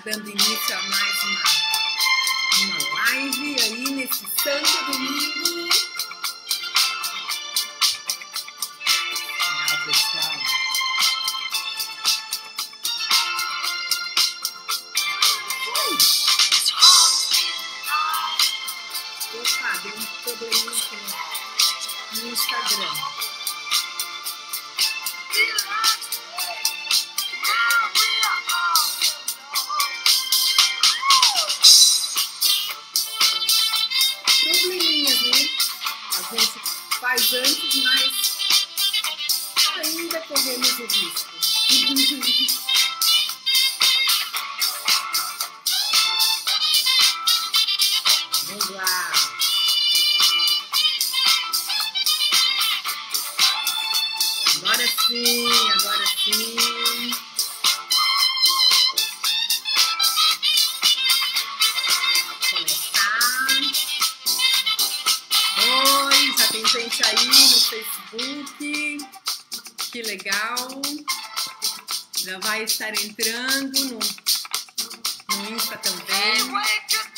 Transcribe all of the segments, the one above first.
dando início a mais uma live aí nesse santo domingo. Legal, pessoal. Opa, deu um probleminha aqui no Instagram. Probleminhas, né? A gente faz antes, mas ainda corremos o risco. Vamos lá. Agora sim, agora sim. Começar. Oi, já tem gente aí no Facebook. Que legal. Já vai estar entrando no Insta também.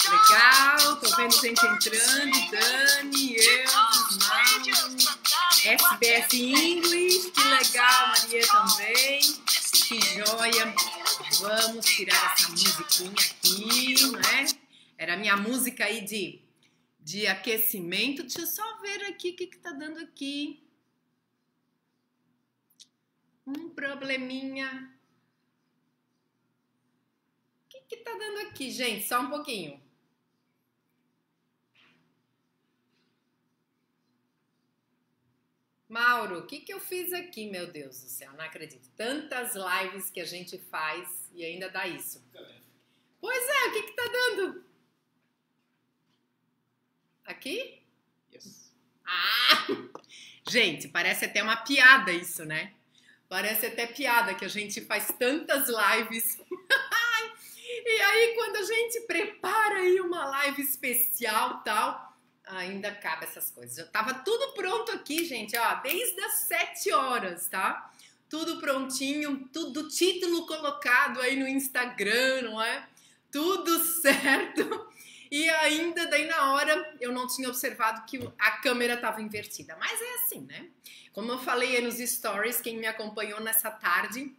Legal, tô vendo gente entrando. Dani, eu, Mauro. SBS English, que legal, Maria também, que joia. Vamos tirar essa musiquinha aqui, né? Era a minha música aí de aquecimento. Deixa eu só ver aqui o que tá dando aqui. Um probleminha. O que tá dando aqui, gente? Só um pouquinho. Mauro, o que eu fiz aqui, meu Deus do céu, não acredito. Tantas lives que a gente faz e ainda dá isso. Pois é, o que tá dando? Aqui? Yes. Ah! Gente, parece até uma piada isso, né? Parece até piada que a gente faz tantas lives. E aí, quando a gente prepara aí uma live especial e tal, ainda acaba essas coisas. Já tava tudo pronto aqui, gente, ó, desde as 7 horas, tá? Tudo prontinho, tudo título colocado aí no Instagram, não é? Tudo certo. E ainda daí na hora eu não tinha observado que a câmera tava invertida. Mas é assim, né? Como eu falei aí nos stories, quem me acompanhou nessa tarde,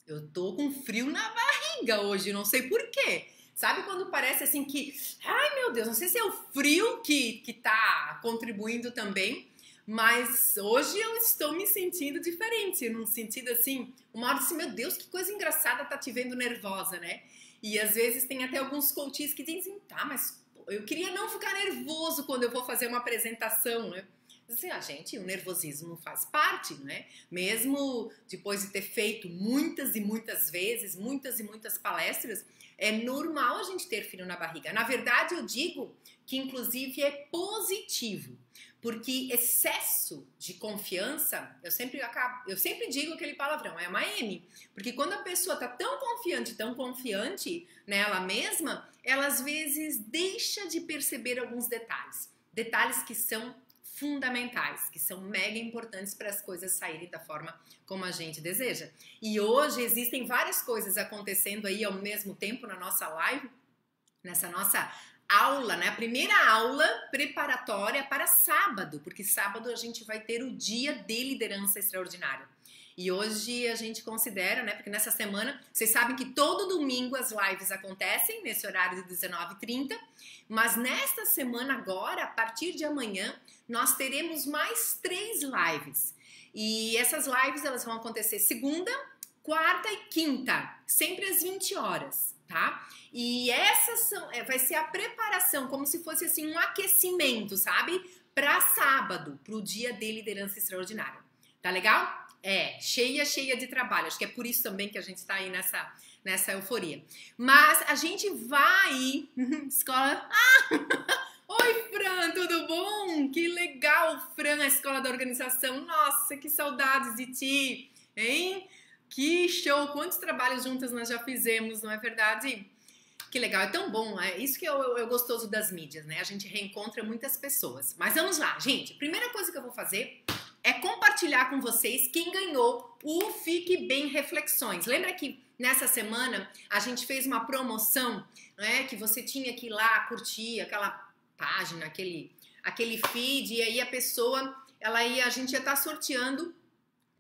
eu tô com frio na barriga hoje, não sei por quê. Sabe quando parece assim que, ai meu Deus, não sei se é o frio que tá contribuindo também, mas hoje eu estou me sentindo diferente, num sentido assim, uma hora assim, meu Deus, que coisa engraçada tá te vendo nervosa, né? E às vezes tem até alguns coaches que dizem, tá, mas eu queria não ficar nervoso quando eu vou fazer uma apresentação, né? Assim, gente, o nervosismo faz parte, né? Mesmo depois de ter feito muitas e muitas vezes, muitas e muitas palestras, é normal a gente ter frio na barriga. Na verdade, eu digo que inclusive é positivo, porque excesso de confiança, eu sempre digo aquele palavrão, é uma M, porque quando a pessoa tá tão confiante nela mesma, ela às vezes deixa de perceber alguns detalhes que são fundamentais, que são mega importantes para as coisas saírem da forma como a gente deseja. E hoje existem várias coisas acontecendo aí ao mesmo tempo na nossa live, nessa nossa aula, né? A primeira aula preparatória para sábado, porque sábado a gente vai ter o dia de liderança extraordinária. E hoje a gente considera, né? Porque nessa semana, vocês sabem que todo domingo as lives acontecem, nesse horário de 19h30, mas nesta semana agora, a partir de amanhã, nós teremos mais 3 lives. E essas lives, elas vão acontecer segunda, quarta e quinta, sempre às 20 horas, tá? E essas vai ser a preparação, como se fosse assim um aquecimento, sabe? Para sábado, para o dia de liderança extraordinária. Tá legal? É, cheia de trabalho. Acho que é por isso também que a gente tá aí nessa euforia. Mas a gente vai... Escola... Oi, Fran, tudo bom? Que legal, Fran, a escola da organização. Nossa, que saudades de ti, hein? Que show! Quantos trabalhos juntas nós já fizemos, não é verdade? Que legal, é tão bom, é isso que é gostoso das mídias, né? A gente reencontra muitas pessoas. Mas vamos lá, gente. Primeira coisa que eu vou fazer é compartilhar com vocês quem ganhou o Fique Bem Reflexões. Lembra que nessa semana a gente fez uma promoção, né, que você tinha que ir lá curtir aquela página, aquele feed, e aí a pessoa, a gente ia estar sorteando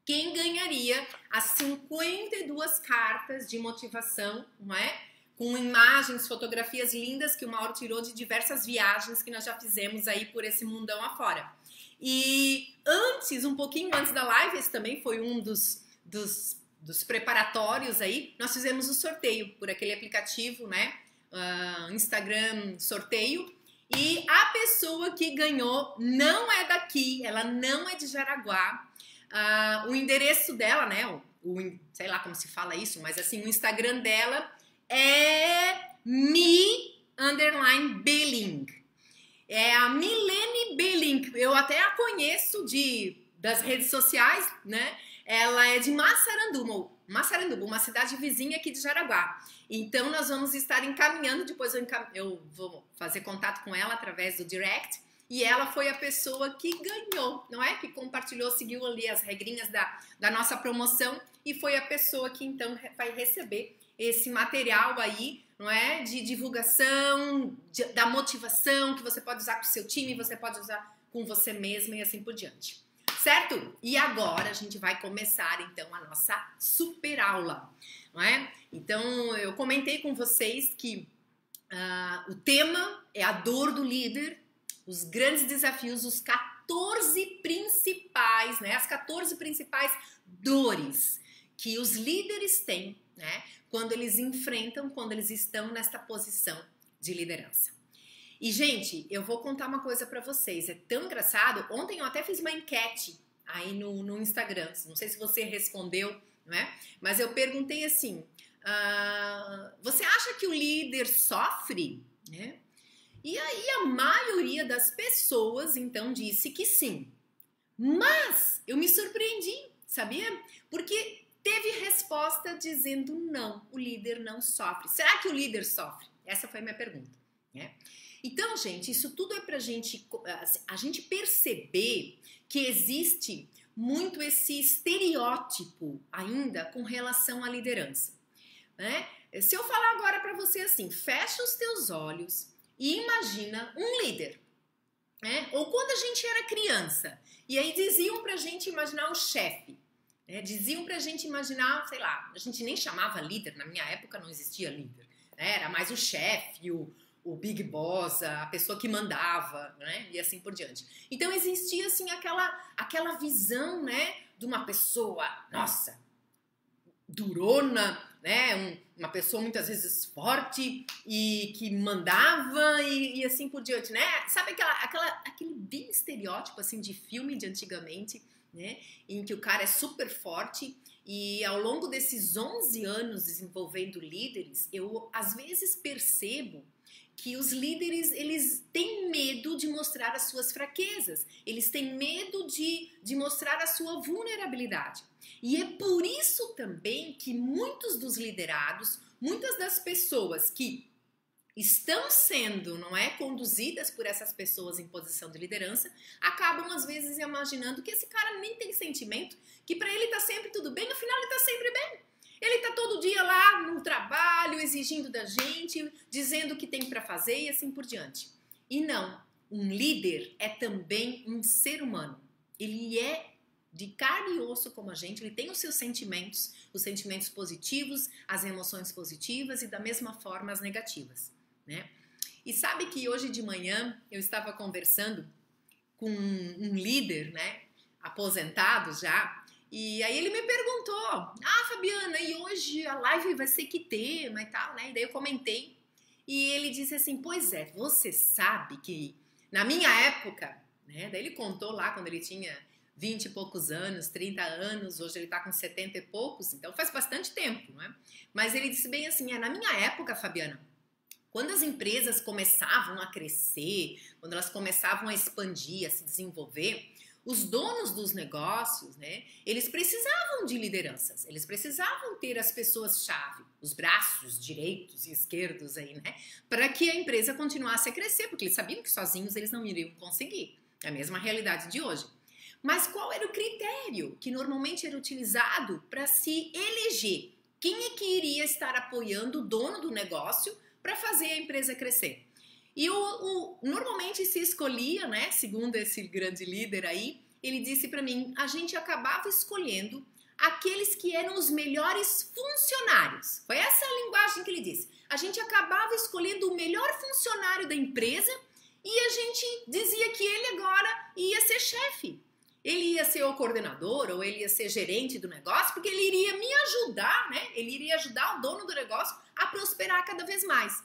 quem ganharia as 52 cartas de motivação, não é? Com imagens, fotografias lindas que o Mauro tirou de diversas viagens que nós já fizemos aí por esse mundão afora. E antes, um pouquinho antes da live, esse também foi um dos preparatórios aí, nós fizemos o sorteio por aquele aplicativo, né? Instagram sorteio. E a pessoa que ganhou não é daqui, ela não é de Jaraguá. O endereço dela, né? Sei lá como se fala isso, mas assim, o Instagram dela é me_Belling. É a Milene Belling. Eu até a conheço das redes sociais, né? Ela é de Massaranduba, uma cidade vizinha aqui de Jaraguá. Então, nós vamos estar encaminhando, depois eu vou fazer contato com ela através do direct, e ela foi a pessoa que ganhou, não é? Que compartilhou, seguiu ali as regrinhas da nossa promoção, e foi a pessoa que, então, vai receber esse material aí, não é? De divulgação, da motivação, que você pode usar com o seu time, você pode usar com você mesma e assim por diante. Certo? E agora a gente vai começar, então, a nossa super aula, não é? Então, eu comentei com vocês que o tema é a dor do líder, os grandes desafios, os 14 principais, né? As 14 principais dores que os líderes têm, né? Quando eles estão nesta posição de liderança. E, gente, eu vou contar uma coisa pra vocês, é tão engraçado. Ontem eu até fiz uma enquete aí no Instagram, não sei se você respondeu, não é? Mas eu perguntei assim, você acha que o líder sofre, né? E aí a maioria das pessoas, então, disse que sim. Mas eu me surpreendi, sabia? Porque teve resposta dizendo não, o líder não sofre. Será que o líder sofre? Essa foi a minha pergunta, né? Então, gente, isso tudo é pra a gente perceber que existe muito esse estereótipo ainda com relação à liderança, né? Se eu falar agora pra você assim, fecha os teus olhos e imagina um líder, né? Ou quando a gente era criança, e aí diziam pra gente imaginar o chefe, né? Diziam pra gente imaginar, sei lá, a gente nem chamava líder, na minha época não existia líder, né? Era mais o chefe, o Big Boss, a pessoa que mandava, né? E assim por diante. Então existia assim aquela visão, né, de uma pessoa, nossa, durona, né, uma pessoa muitas vezes forte e que mandava e assim por diante, né? Sabe aquele bem estereótipo assim de filme de antigamente, né, em que o cara é super forte. E ao longo desses 11 anos desenvolvendo líderes, eu às vezes percebo que os líderes, eles têm medo de mostrar as suas fraquezas, eles têm medo de mostrar a sua vulnerabilidade. E é por isso também que muitos dos liderados, muitas das pessoas que estão sendo, não é, conduzidas por essas pessoas em posição de liderança, acabam às vezes imaginando que esse cara nem tem sentimento, que para ele tá sempre tudo bem, afinal ele tá sempre bem. Ele tá todo dia lá no trabalho, exigindo da gente, dizendo o que tem para fazer e assim por diante. E não, um líder é também um ser humano. Ele é de carne e osso como a gente, ele tem os sentimentos positivos, as emoções positivas e da mesma forma as negativas, né? E sabe que hoje de manhã eu estava conversando com um líder, né, aposentado já. E aí ele me perguntou, Fabiana, e hoje a live vai ser que tema e tal, né? E daí eu comentei, e ele disse assim, pois é, você sabe que na minha época, né? Daí ele contou lá quando ele tinha 20 e poucos anos, 30 anos, hoje ele tá com 70 e poucos, então faz bastante tempo, não é? Mas ele disse bem assim, na minha época, Fabiana, quando as empresas começavam a crescer, quando elas começavam a expandir, a se desenvolver, os donos dos negócios, né, eles precisavam de lideranças, eles precisavam ter as pessoas-chave, os braços direitos e esquerdos aí, né, para que a empresa continuasse a crescer, porque eles sabiam que sozinhos eles não iriam conseguir. É a mesma realidade de hoje. Mas qual era o critério que normalmente era utilizado para se eleger? Quem é que iria estar apoiando o dono do negócio para fazer a empresa crescer? E normalmente se escolhia, né, segundo esse grande líder aí, ele disse para mim, a gente acabava escolhendo aqueles que eram os melhores funcionários. Foi essa a linguagem que ele disse. A gente acabava escolhendo o melhor funcionário da empresa e a gente dizia que ele agora ia ser chefe. Ele ia ser o coordenador ou ele ia ser gerente do negócio, porque ele iria me ajudar, né? Ele iria ajudar o dono do negócio a prosperar cada vez mais.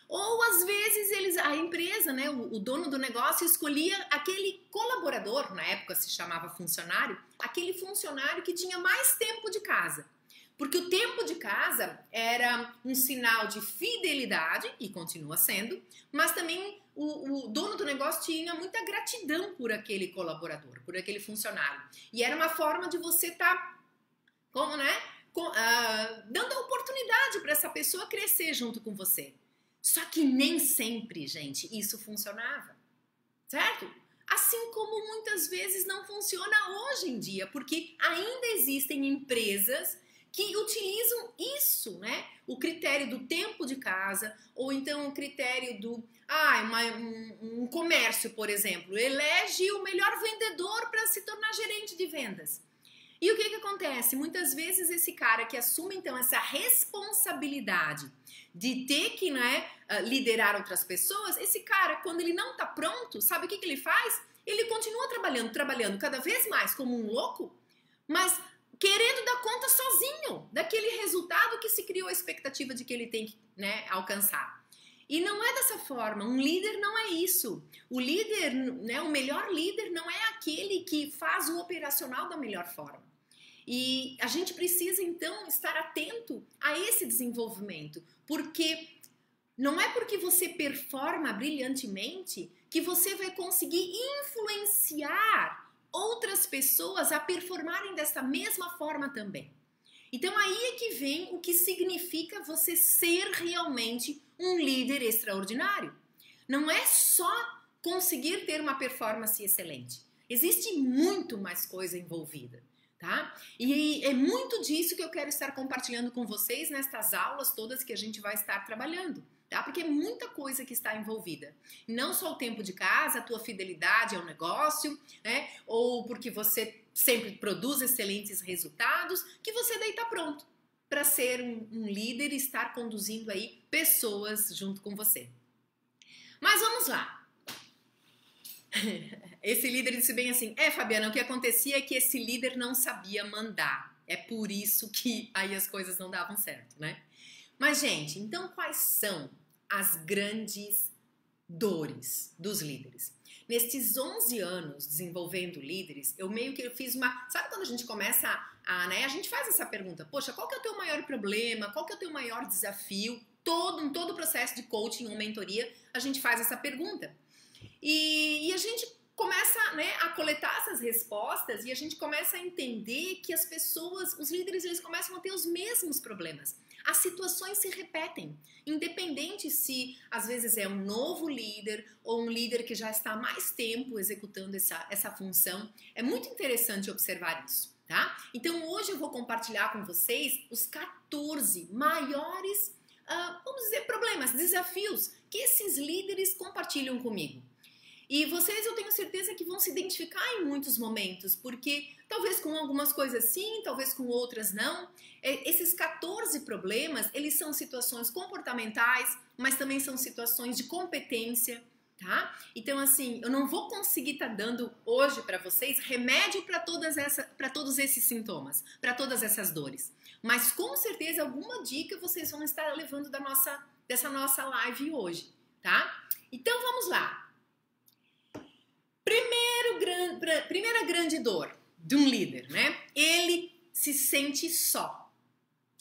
Ou às vezes a empresa, né, o dono do negócio escolhia aquele colaborador, na época se chamava funcionário, aquele funcionário que tinha mais tempo de casa. Porque o tempo de casa era um sinal de fidelidade, e continua sendo, mas também o dono do negócio tinha muita gratidão por aquele colaborador, por aquele funcionário. E era uma forma de você estar, dando a oportunidade para essa pessoa crescer junto com você. Só que nem sempre, gente, isso funcionava, certo? Assim como muitas vezes não funciona hoje em dia, porque ainda existem empresas que utilizam isso, né? O critério do tempo de casa, ou então o critério do... um comércio, por exemplo, elege o melhor vendedor para se tornar gerente de vendas. E o que acontece? Muitas vezes esse cara que assume, então, essa responsabilidade de ter que, né, liderar outras pessoas, esse cara, quando ele não está pronto, sabe o que ele faz? Ele continua trabalhando cada vez mais como um louco, mas querendo dar conta sozinho daquele resultado que se criou a expectativa de que ele tem que, né, alcançar. E não é dessa forma, um líder não é isso. O líder, né, o melhor líder não é aquele que faz o operacional da melhor forma. E a gente precisa, então, estar atento a esse desenvolvimento, porque não é porque você performa brilhantemente que você vai conseguir influenciar outras pessoas a performarem dessa mesma forma também. Então aí é que vem o que significa você ser realmente um líder extraordinário. Não é só conseguir ter uma performance excelente. Existe muito mais coisa envolvida, tá? E é muito disso que eu quero estar compartilhando com vocês nestas aulas todas que a gente vai estar trabalhando, tá? Porque é muita coisa que está envolvida. Não só o tempo de casa, a tua fidelidade ao negócio, né? Ou porque você sempre produz excelentes resultados, que você daí está pronto para ser um líder e estar conduzindo aí pessoas junto com você. Mas vamos lá. Esse líder disse bem assim, Fabiana, o que acontecia é que esse líder não sabia mandar. É por isso que aí as coisas não davam certo, né? Mas, gente, então quais são as grandes dores dos líderes? Nestes 11 anos desenvolvendo líderes, eu fiz uma... Sabe quando a gente começa né? A gente faz essa pergunta, poxa, qual que é o teu maior problema? Qual que é o teu maior desafio? Em todo o processo de coaching ou mentoria, a gente faz essa pergunta. E a gente começa, né, a coletar essas respostas e a gente começa a entender que as pessoas, os líderes, eles começam a ter os mesmos problemas. As situações se repetem, independente se às vezes é um novo líder ou um líder que já está há mais tempo executando essa função. É muito interessante observar isso, tá? Então hoje eu vou compartilhar com vocês os 14 maiores, vamos dizer, problemas, desafios que esses líderes compartilham comigo. E vocês, eu tenho certeza que vão se identificar em muitos momentos, porque talvez com algumas coisas sim, talvez com outras não. Esses 14 problemas, eles são situações comportamentais, mas também são situações de competência, tá? Então, assim, eu não vou conseguir estar dando hoje para vocês remédio para todos esses sintomas, para todas essas dores. Mas com certeza alguma dica vocês vão estar levando dessa nossa live hoje, tá? Então, vamos lá. Primeira grande dor de um líder, né? Ele se sente só,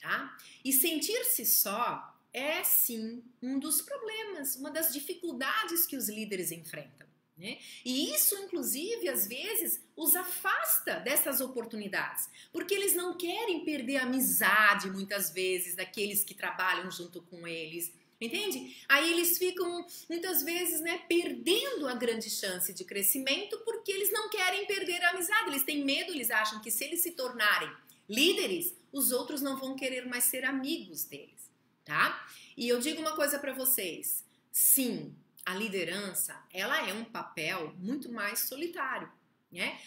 tá? E sentir-se só é, sim, um dos problemas, uma das dificuldades que os líderes enfrentam, né? E isso, inclusive, às vezes, os afasta dessas oportunidades, porque eles não querem perder a amizade, muitas vezes, daqueles que trabalham junto com eles, Entende? Aí eles ficam, muitas vezes, né, perdendo a grande chance de crescimento porque eles não querem perder a amizade. Eles têm medo, eles acham que se eles se tornarem líderes, os outros não vão querer mais ser amigos deles, tá? E eu digo uma coisa para vocês. Sim, a liderança, ela é um papel muito mais solitário, né?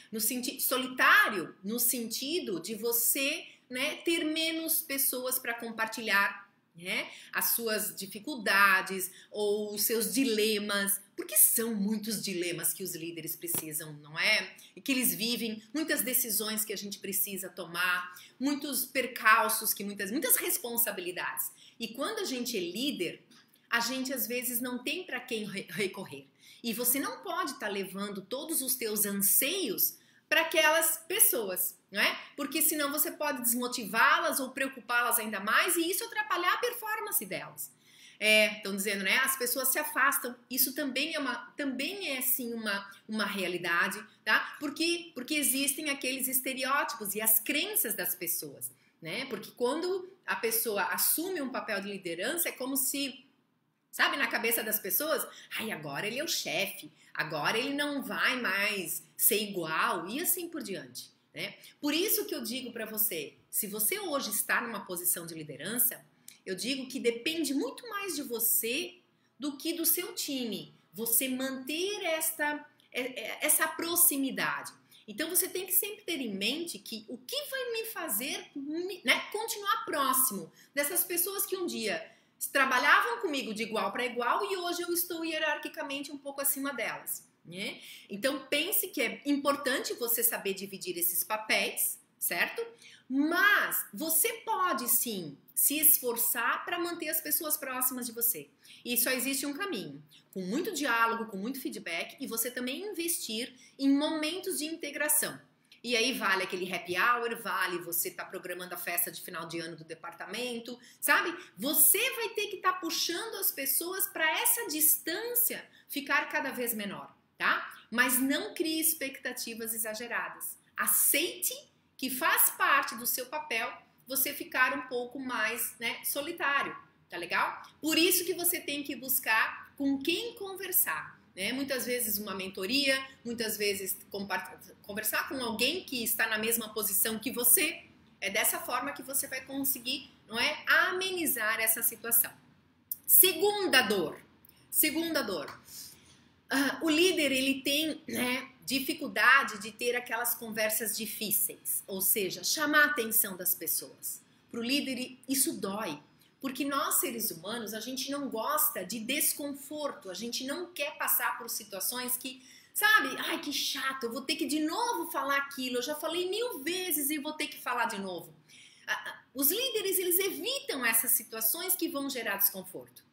Solitário no sentido de você, né, ter menos pessoas para compartilhar, né, as suas dificuldades ou os seus dilemas, porque são muitos dilemas que os líderes precisam, não é? E que eles vivem, muitas decisões que a gente precisa tomar, muitos percalços, que muitas responsabilidades. E quando a gente é líder, a gente às vezes não tem para quem recorrer. E você não pode estar levando todos os teus anseios para aquelas pessoas, não é? Porque senão você pode desmotivá-las ou preocupá-las ainda mais e isso atrapalhar a performance delas. Estão dizendo, né? As pessoas se afastam. Isso também é sim uma realidade, tá? Porque existem aqueles estereótipos e as crenças das pessoas, né? Porque quando a pessoa assume um papel de liderança, é como se, sabe, na cabeça das pessoas, ai, agora ele é o chefe, agora ele não vai mais ser igual e assim por diante, né? Por isso que eu digo para você, se você hoje está numa posição de liderança, eu digo que depende muito mais de você do que do seu time. Você manter essa proximidade. Então você tem que sempre ter em mente que o que vai me fazer, né, continuar próximo dessas pessoas que um dia trabalhavam comigo de igual para igual e hoje eu estou hierarquicamente um pouco acima delas, né? Então pense que é importante você saber dividir esses papéis, certo? Mas você pode sim se esforçar para manter as pessoas próximas de você. E só existe um caminho, com muito diálogo, com muito feedback e você também investir em momentos de integração. E aí vale aquele happy hour, vale você estar programando a festa de final de ano do departamento, sabe? Você vai ter que estar puxando as pessoas para essa distância ficar cada vez menor, tá? Mas não crie expectativas exageradas. Aceite que faz parte do seu papel você ficar um pouco mais, né, solitário, tá legal? Por isso que você tem que buscar com quem conversar. Né? Muitas vezes uma mentoria, muitas vezes conversar com alguém que está na mesma posição que você. É dessa forma que você vai conseguir, não é, amenizar essa situação. Segunda dor. O líder, ele tem, né, dificuldade de ter aquelas conversas difíceis, ou seja, chamar a atenção das pessoas. Para o líder, isso dói. Porque nós, seres humanos, a gente não gosta de desconforto, a gente não quer passar por situações que, sabe, ai que chato, eu vou ter que de novo falar aquilo, eu já falei 1000 vezes e vou ter que falar de novo. Os líderes, eles evitam essas situações que vão gerar desconforto.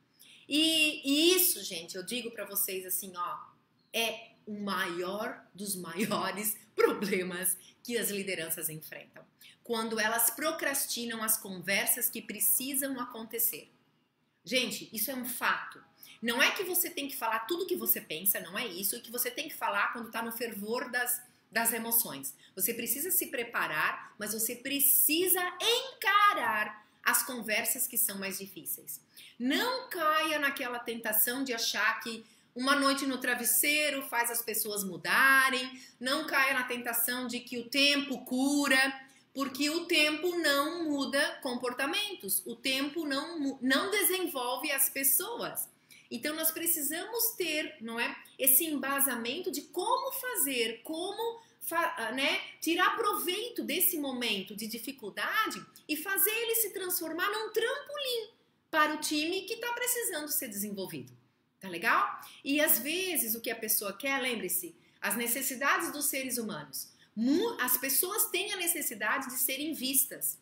E isso, gente, eu digo pra vocês assim, ó, é o maior dos maiores problemas que as lideranças enfrentam. Quando elas procrastinam as conversas que precisam acontecer. Gente, isso é um fato. Não é que você tem que falar tudo o que você pensa, não é isso. É que você tem que falar quando está no fervor das emoções. Você precisa se preparar, mas você precisa encarar as conversas que são mais difíceis. Não caia naquela tentação de achar que uma noite no travesseiro faz as pessoas mudarem. Não caia na tentação de que o tempo cura. Porque o tempo não muda comportamentos, o tempo não desenvolve as pessoas. Então nós precisamos ter, não é, esse embasamento de como fazer, como, né, tirar proveito desse momento de dificuldade e fazer ele se transformar num trampolim para o time que está precisando ser desenvolvido. Tá legal? E às vezes o que a pessoa quer, lembre-se, as necessidades dos seres humanos. As pessoas têm a necessidade de serem vistas.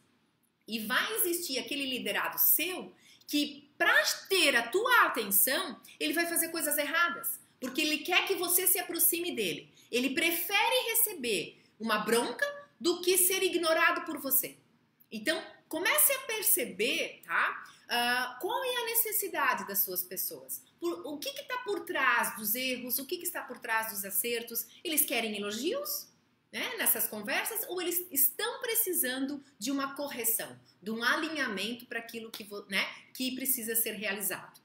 E vai existir aquele liderado seu que, para ter a tua atenção, ele vai fazer coisas erradas. Porque ele quer que você se aproxime dele. Ele prefere receber uma bronca do que ser ignorado por você. Então, comece a perceber, tá? Qual é a necessidade das suas pessoas. O que está por trás dos erros? O que está por trás dos acertos? Eles querem elogios? Né, nessas conversas, ou eles estão precisando de uma correção, de um alinhamento para aquilo que, né, que precisa ser realizado.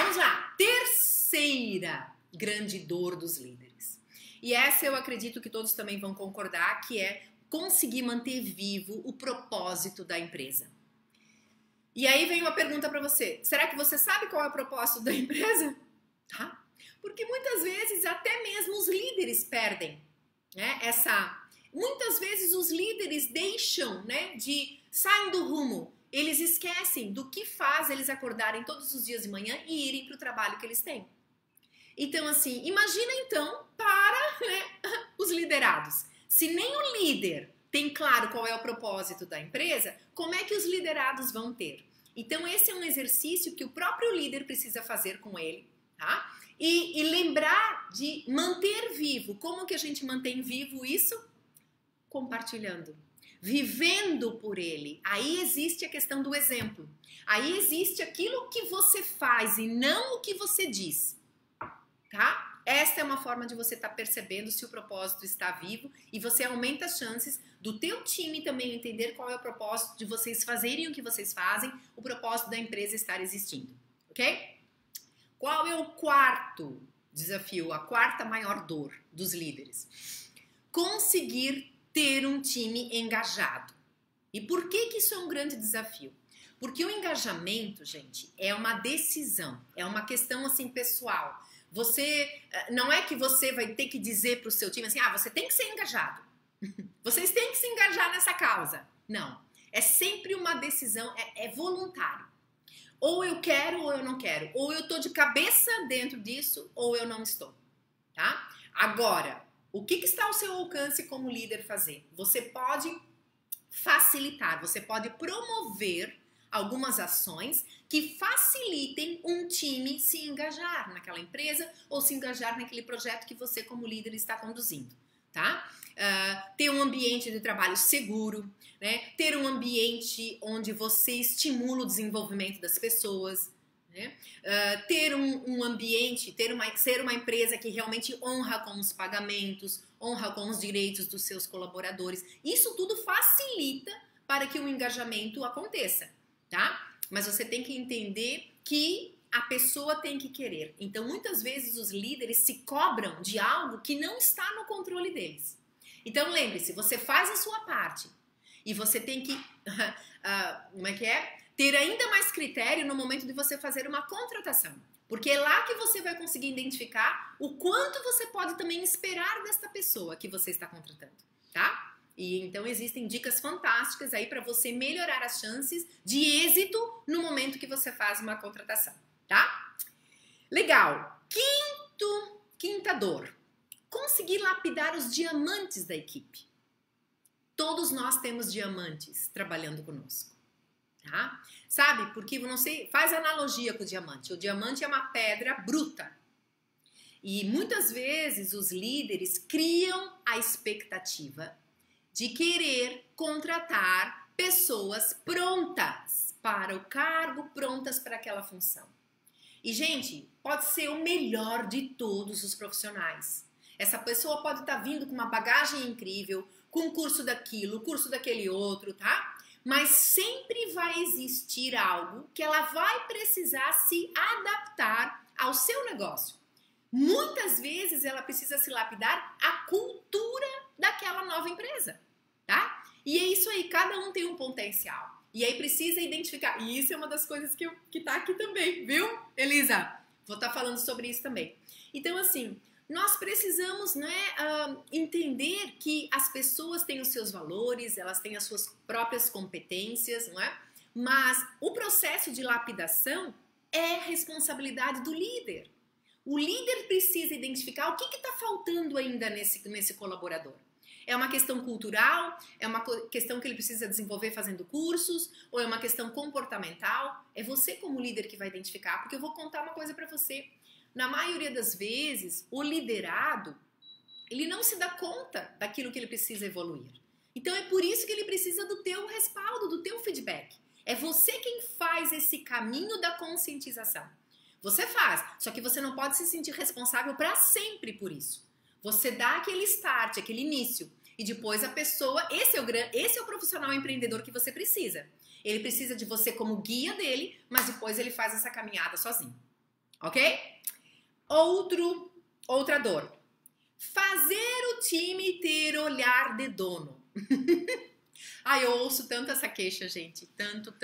Vamos lá, terceira grande dor dos líderes. E essa eu acredito que todos também vão concordar, que é conseguir manter vivo o propósito da empresa. E aí vem uma pergunta para você. Será que você sabe qual é o propósito da empresa? Tá? Porque muitas vezes até mesmo os líderes perdem, né, muitas vezes os líderes deixam, né, saem do rumo. Eles esquecem do que faz eles acordarem todos os dias de manhã e irem para o trabalho que eles têm. Então, assim, imagina então para, né, os liderados. Se nem o líder tem claro qual é o propósito da empresa, como é que os liderados vão ter? Então, esse é um exercício que o próprio líder precisa fazer com ele, tá? E lembrar de manter vivo. Como que a gente mantém vivo isso? Compartilhando. Vivendo por ele. Aí existe a questão do exemplo. Aí existe aquilo que você faz e não o que você diz. Tá? Esta é uma forma de você estar percebendo se o propósito está vivo e você aumenta as chances do teu time também entender qual é o propósito de vocês fazerem o que vocês fazem, o propósito da empresa estar existindo. Ok? Qual é o quarto desafio, a quarta maior dor dos líderes? Conseguir ter um time engajado. E por que isso é um grande desafio? Porque o engajamento, gente, é uma decisão, é uma questão assim pessoal. Não é que você vai ter que dizer para o seu time assim, você tem que ser engajado. Vocês têm que se engajar nessa causa. Não, é sempre uma decisão, é voluntário. Ou eu quero ou eu não quero. Ou eu estou de cabeça dentro disso ou eu não estou. Tá? Agora, o que está ao seu alcance como líder fazer? Você pode facilitar, você pode promover algumas ações que facilitem um time se engajar naquela empresa ou se engajar naquele projeto que você como líder está conduzindo, tá? Ter um ambiente de trabalho seguro, né? Ter um ambiente onde você estimula o desenvolvimento das pessoas, né? Ter um ambiente, ser uma empresa que realmente honra com os pagamentos, honra com os direitos dos seus colaboradores. Isso tudo facilita para que o engajamento aconteça, tá? Mas você tem que entender que a pessoa tem que querer. Então, muitas vezes os líderes se cobram de algo que não está no controle deles. Então, lembre-se, você faz a sua parte e você tem que ter ainda mais critério no momento de você fazer uma contratação. Porque é lá que você vai conseguir identificar o quanto você pode também esperar desta pessoa que você está contratando, tá? E então existem dicas fantásticas aí para você melhorar as chances de êxito no momento que você faz uma contratação, tá? Legal. Quinta dor. Conseguir lapidar os diamantes da equipe. Todos nós temos diamantes trabalhando conosco, tá? Sabe? Porque, não sei, faz analogia com o diamante. O diamante é uma pedra bruta. E muitas vezes os líderes criam a expectativa de querer contratar pessoas prontas para o cargo, prontas para aquela função. E, gente, pode ser o melhor de todos os profissionais. Essa pessoa pode estar vindo com uma bagagem incrível, com um curso daquilo, curso daquele outro, tá? Mas sempre vai existir algo que ela vai precisar se adaptar ao seu negócio. Muitas vezes ela precisa se lapidar à cultura daquela nova empresa, tá? E é isso aí, cada um tem um potencial. E aí precisa identificar. E isso é uma das coisas que tá aqui também, viu, Elisa? Vou estar falando sobre isso também. Então, assim, nós precisamos, né, entender que as pessoas têm os seus valores, elas têm as suas próprias competências, não é? Mas o processo de lapidação é responsabilidade do líder. O líder precisa identificar o que está faltando ainda nesse colaborador. É uma questão cultural? É uma questão que ele precisa desenvolver fazendo cursos? Ou é uma questão comportamental? É você como líder que vai identificar, porque eu vou contar uma coisa para você. Na maioria das vezes, o liderado, ele não se dá conta daquilo que ele precisa evoluir. Então é por isso que ele precisa do teu respaldo, do teu feedback. É você quem faz esse caminho da conscientização. Você faz, só que você não pode se sentir responsável para sempre por isso. Você dá aquele start, aquele início, e depois a pessoa, esse é o profissional empreendedor que você precisa. Ele precisa de você como guia dele, mas depois ele faz essa caminhada sozinho. ok? Outra dor. Fazer o time ter olhar de dono. Ai, eu ouço tanto essa queixa, gente. Tanto.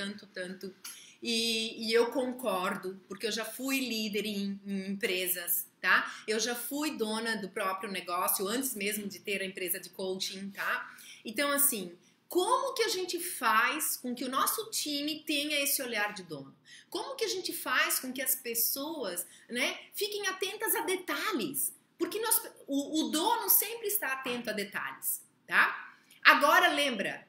E eu concordo, porque eu já fui líder em empresas, tá? Eu já fui dona do próprio negócio antes mesmo de ter a empresa de coaching, tá? Então, assim, como que a gente faz com que o nosso time tenha esse olhar de dono? Como que a gente faz com que as pessoas, né, fiquem atentas a detalhes? Porque o dono sempre está atento a detalhes, tá? Agora lembra,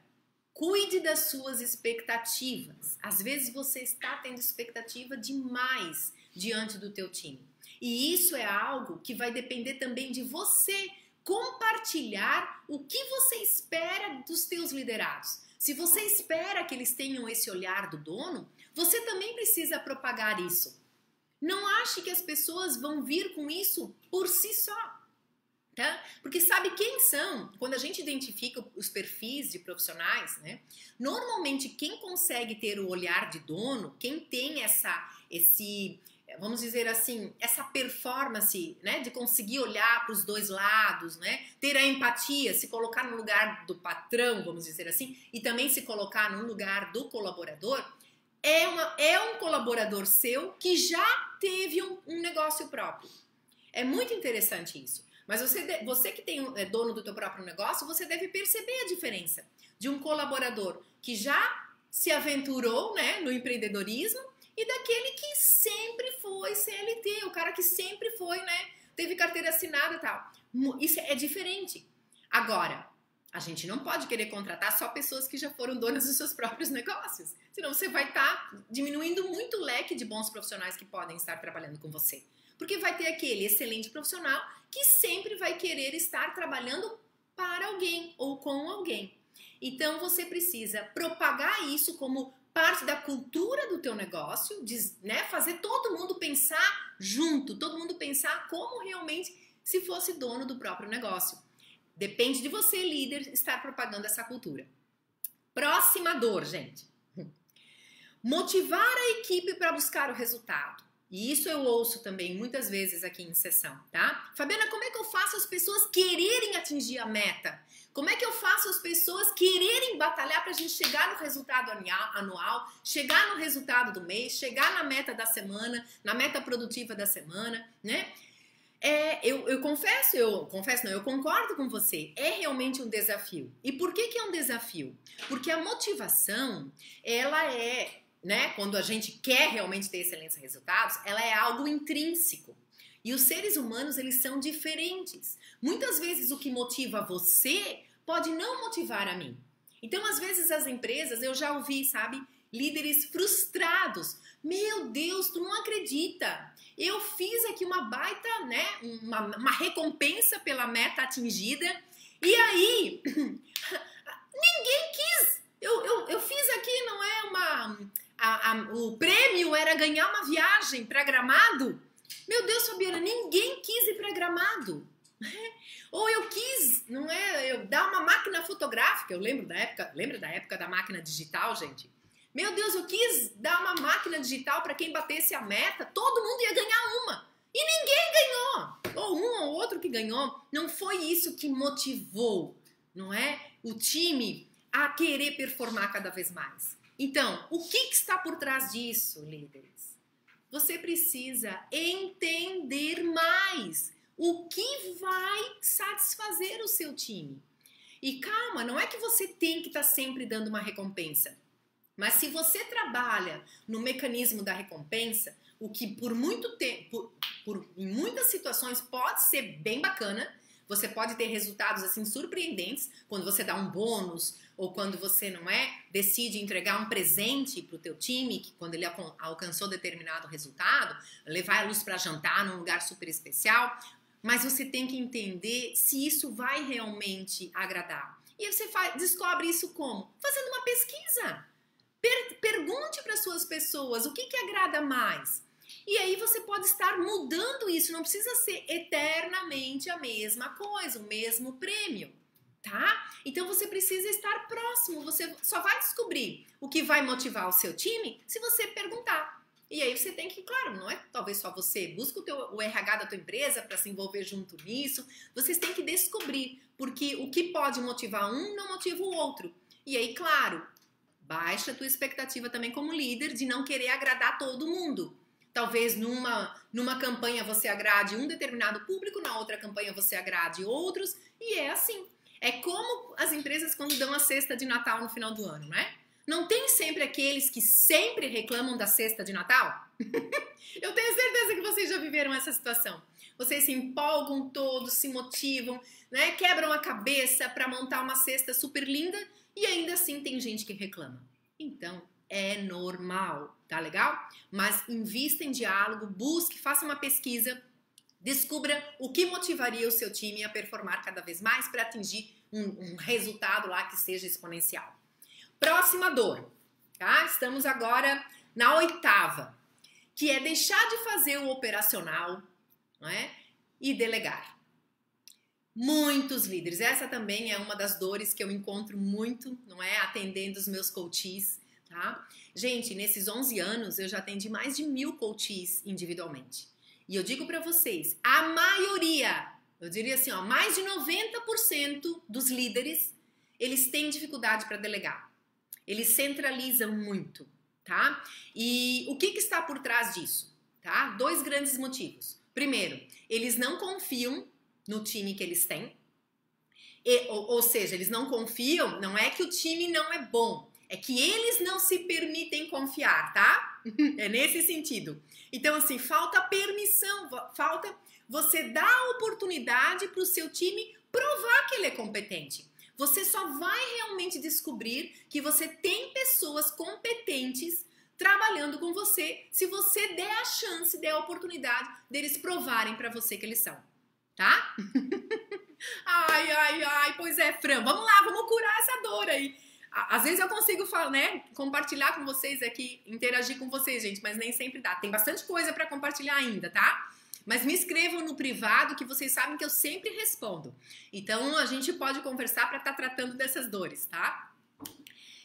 cuide das suas expectativas. Às vezes você está tendo expectativa demais diante do teu time. E isso é algo que vai depender também de você compartilhar o que você espera dos teus liderados. Se você espera que eles tenham esse olhar do dono, você também precisa propagar isso. Não ache que as pessoas vão vir com isso por si só, tá? Porque sabe quem são? Quando a gente identifica os perfis de profissionais, né? Normalmente quem consegue ter o olhar de dono, quem tem vamos dizer assim, essa performance, né, de conseguir olhar para os dois lados, né, ter a empatia, se colocar no lugar do patrão, vamos dizer assim, e também se colocar no lugar do colaborador, é um colaborador seu que já teve um negócio próprio. É muito interessante isso. Mas você que é dono do teu próprio negócio, você deve perceber a diferença de um colaborador que já se aventurou, né, no empreendedorismo e daquele que sempre foi CLT, o cara que sempre foi, né, teve carteira assinada e tal. Isso é diferente. Agora, a gente não pode querer contratar só pessoas que já foram donas dos seus próprios negócios. Senão você vai estar diminuindo muito o leque de bons profissionais que podem estar trabalhando com você. Porque vai ter aquele excelente profissional que sempre vai querer estar trabalhando para alguém ou com alguém. Então você precisa propagar isso como parte da cultura do teu negócio, né? Fazer todo mundo pensar junto, todo mundo pensar como realmente se fosse dono do próprio negócio. Depende de você, líder, estar propagando essa cultura. Próxima dor, gente. Motivar a equipe para buscar o resultado. E isso eu ouço também muitas vezes aqui em sessão, tá? Fabiana, como é que eu faço as pessoas quererem atingir a meta? Como é que eu faço as pessoas quererem batalhar para a gente chegar no resultado anual, chegar no resultado do mês, chegar na meta da semana, na meta produtiva da semana, né? Eu concordo com você, é realmente um desafio. E por que é um desafio? Porque a motivação, ela é, né, quando a gente quer realmente ter excelentes resultados, ela é algo intrínseco. E os seres humanos, eles são diferentes. Muitas vezes o que motiva você pode não motivar a mim. Então, às vezes, as empresas, eu já ouvi, sabe, líderes frustrados. Meu Deus, tu não acredita. Eu fiz aqui uma baita, né, uma recompensa pela meta atingida. E aí, ninguém quis. Eu fiz aqui, não é o prêmio era ganhar uma viagem para Gramado. Meu Deus, Fabiana, ninguém quis ir para Gramado. Ou eu quis, não é, eu dar uma máquina fotográfica. Eu lembro da época da máquina digital, gente. Meu Deus, eu quis dar uma máquina digital para quem batesse a meta, todo mundo ia ganhar uma. E ninguém ganhou. Ou um ou outro que ganhou. Não foi isso que motivou, não é? O time a querer performar cada vez mais. Então, o que está por trás disso, líderes? Você precisa entender mais o que vai satisfazer o seu time. E calma, não é que você tem que estar sempre dando uma recompensa. Mas se você trabalha no mecanismo da recompensa, o que por muito tempo, em muitas situações pode ser bem bacana, você pode ter resultados assim surpreendentes quando você dá um bônus ou quando você decide entregar um presente para o teu time, que quando ele alcançou determinado resultado, levar-los para jantar num lugar super especial, mas você tem que entender se isso vai realmente agradar. E você descobre isso como? Fazendo uma pesquisa. Pergunte para suas pessoas o que agrada mais. E aí você pode estar mudando isso, não precisa ser eternamente a mesma coisa, o mesmo prêmio, tá? Então você precisa estar próximo, você só vai descobrir o que vai motivar o seu time se você perguntar. E aí você tem que, claro, não é talvez só você, busca o RH da tua empresa para se envolver junto nisso. Vocês têm que descobrir, porque o que pode motivar um não motiva o outro. E aí, claro, baixa a tua expectativa também como líder de não querer agradar todo mundo. Talvez numa campanha você agrade um determinado público, na outra campanha você agrade outros, e é assim. É como as empresas quando dão a cesta de Natal no final do ano, né? Não tem sempre aqueles que sempre reclamam da cesta de Natal? Eu tenho certeza que vocês já viveram essa situação. Vocês se empolgam todos, se motivam, né? Quebram a cabeça para montar uma cesta super linda e ainda assim tem gente que reclama. Então, é normal, tá legal? Mas invista em diálogo, busque, faça uma pesquisa, descubra o que motivaria o seu time a performar cada vez mais para atingir um resultado lá que seja exponencial. Próxima dor, tá? Estamos agora na 8ª, que é deixar de fazer o operacional, não é? E delegar. Muitos líderes, essa também é uma das dores que eu encontro muito, não é? Atendendo os meus coaches, tá? Gente, nesses 11 anos eu já atendi mais de 1000 coaches individualmente. E eu digo para vocês, a maioria, eu diria assim, ó, mais de 90% dos líderes, eles têm dificuldade para delegar. Eles centralizam muito, tá? E o que está por trás disso, tá? 2 grandes motivos. Primeiro, eles não confiam no time que eles têm. Ou seja, eles não confiam, não é que o time não é bom, é que eles não se permitem confiar, tá? É nesse sentido. Então, assim, falta permissão, falta você dar a oportunidade para o seu time provar que ele é competente. Você só vai realmente descobrir que você tem pessoas competentes trabalhando com você se você der a chance, der a oportunidade deles provarem para você que eles são, tá? Ai, pois é, Fran, vamos lá, vamos curar essa dor aí. Às vezes eu consigo falar, né, compartilhar com vocês aqui, interagir com vocês, gente, mas nem sempre dá. Tem bastante coisa para compartilhar ainda, tá? Mas me escrevam no privado que vocês sabem que eu sempre respondo. Então, a gente pode conversar para estar tratando dessas dores, tá?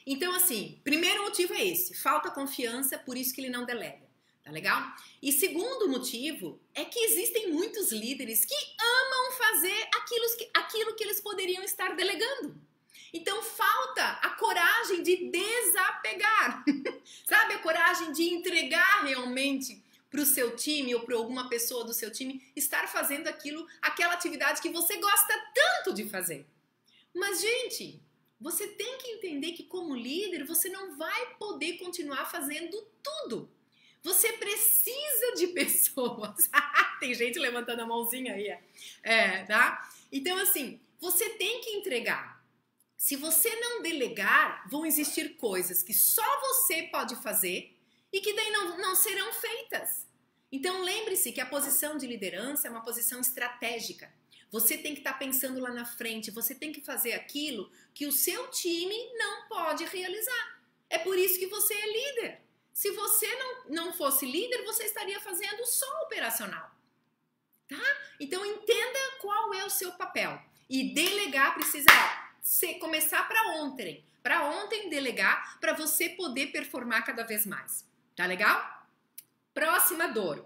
Então, assim, primeiro motivo é esse. Falta confiança, por isso que ele não delega. Tá legal? E segundo motivo é que existem muitos líderes que amam fazer aquilo que eles poderiam estar delegando. Então, falta a coragem de desapegar. Sabe? A coragem de entregar realmente para o seu time ou para alguma pessoa do seu time estar fazendo aquela atividade que você gosta tanto de fazer. Mas, gente, você tem que entender que como líder você não vai poder continuar fazendo tudo. Você precisa de pessoas. Tem gente levantando a mãozinha aí. Tá? Então, assim, você tem que entregar. Se você não delegar, vão existir coisas que só você pode fazer e que daí não serão feitas. Então lembre-se que a posição de liderança é uma posição estratégica. Você tem que estar pensando lá na frente, você tem que fazer aquilo que o seu time não pode realizar. É por isso que você é líder. Se você não fosse líder, você estaria fazendo só operacional. Tá? Então entenda qual é o seu papel. E delegar precisa começar para ontem. Para ontem delegar, para você poder performar cada vez mais. Tá legal? Próxima dor.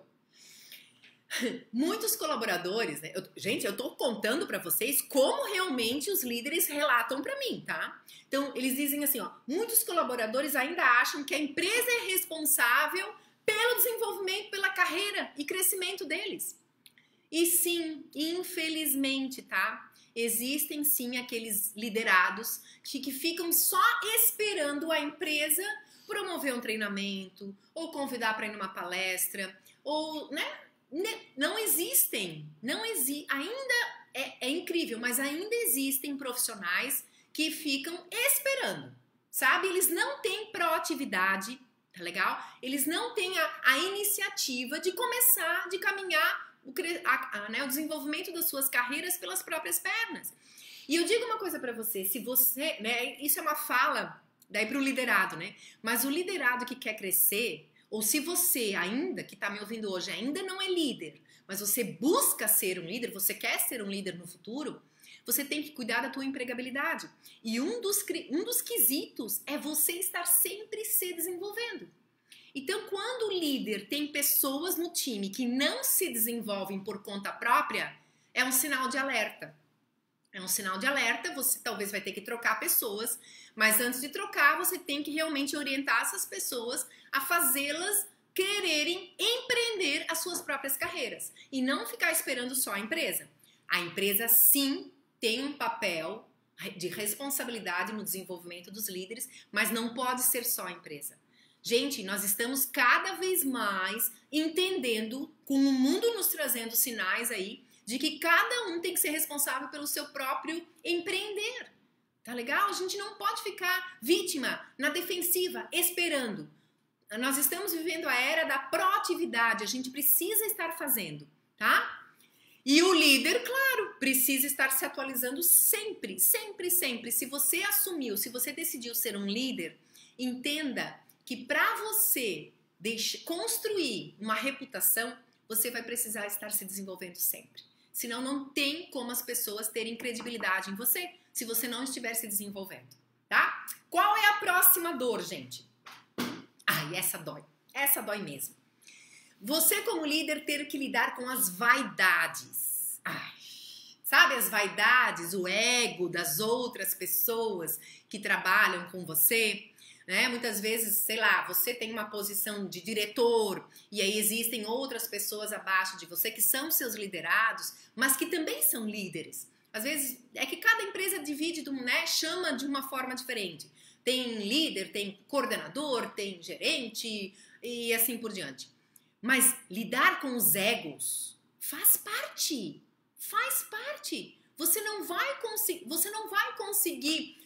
Muitos colaboradores, né? Gente, eu tô contando para vocês como realmente os líderes relatam para mim, tá? Então, eles dizem assim, ó, muitos colaboradores ainda acham que a empresa é responsável pelo desenvolvimento, pela carreira e crescimento deles. E sim, infelizmente, tá? Existem sim aqueles liderados que ficam só esperando a empresa promover um treinamento, ou convidar para ir numa palestra, ou, né? Não existem, ainda é incrível, mas ainda existem profissionais que ficam esperando, sabe? Eles não têm proatividade, tá legal? Eles não têm a iniciativa de começar, de caminhar o desenvolvimento das suas carreiras pelas próprias pernas. E eu digo uma coisa para você, se você, né, isso é uma fala daí para o liderado, né? Mas o liderado que quer crescer, ou se você ainda, que está me ouvindo hoje, ainda não é líder, mas você busca ser um líder, você quer ser um líder no futuro, você tem que cuidar da tua empregabilidade. E um dos quesitos é você estar sempre se desenvolvendo. E Então, quando o líder tem pessoas no time que não se desenvolvem por conta própria, é um sinal de alerta. É um sinal de alerta, você talvez vai ter que trocar pessoas, mas antes de trocar, você tem que realmente orientar essas pessoas a fazê-las quererem empreender as suas próprias carreiras e não ficar esperando só a empresa. A empresa, sim, tem um papel de responsabilidade no desenvolvimento dos líderes, mas não pode ser só a empresa. Gente, nós estamos cada vez mais entendendo, com o mundo nos trazendo sinais aí, de que cada um tem que ser responsável pelo seu próprio empreender. Tá legal? A gente não pode ficar vítima, na defensiva, esperando. Nós estamos vivendo a era da proatividade, a gente precisa estar fazendo, tá? E o líder, claro, precisa estar se atualizando sempre, sempre, sempre. Se você assumiu, se você decidiu ser um líder, entenda que para você construir uma reputação, você vai precisar estar se desenvolvendo sempre. Senão não tem como as pessoas terem credibilidade em você se você não estiver se desenvolvendo, tá? Qual é a próxima dor, gente? Ai, essa dói mesmo. Você como líder ter que lidar com as vaidades. Ai, sabe as vaidades, o ego das outras pessoas que trabalham com você? Né? Muitas vezes, sei lá, você tem uma posição de diretor e aí existem outras pessoas abaixo de você que são seus liderados, mas que também são líderes. Às vezes é que cada empresa divide, né, chama de uma forma diferente. Tem líder, tem coordenador, tem gerente e assim por diante. Mas lidar com os egos faz parte. Faz parte. Você não vai conseguir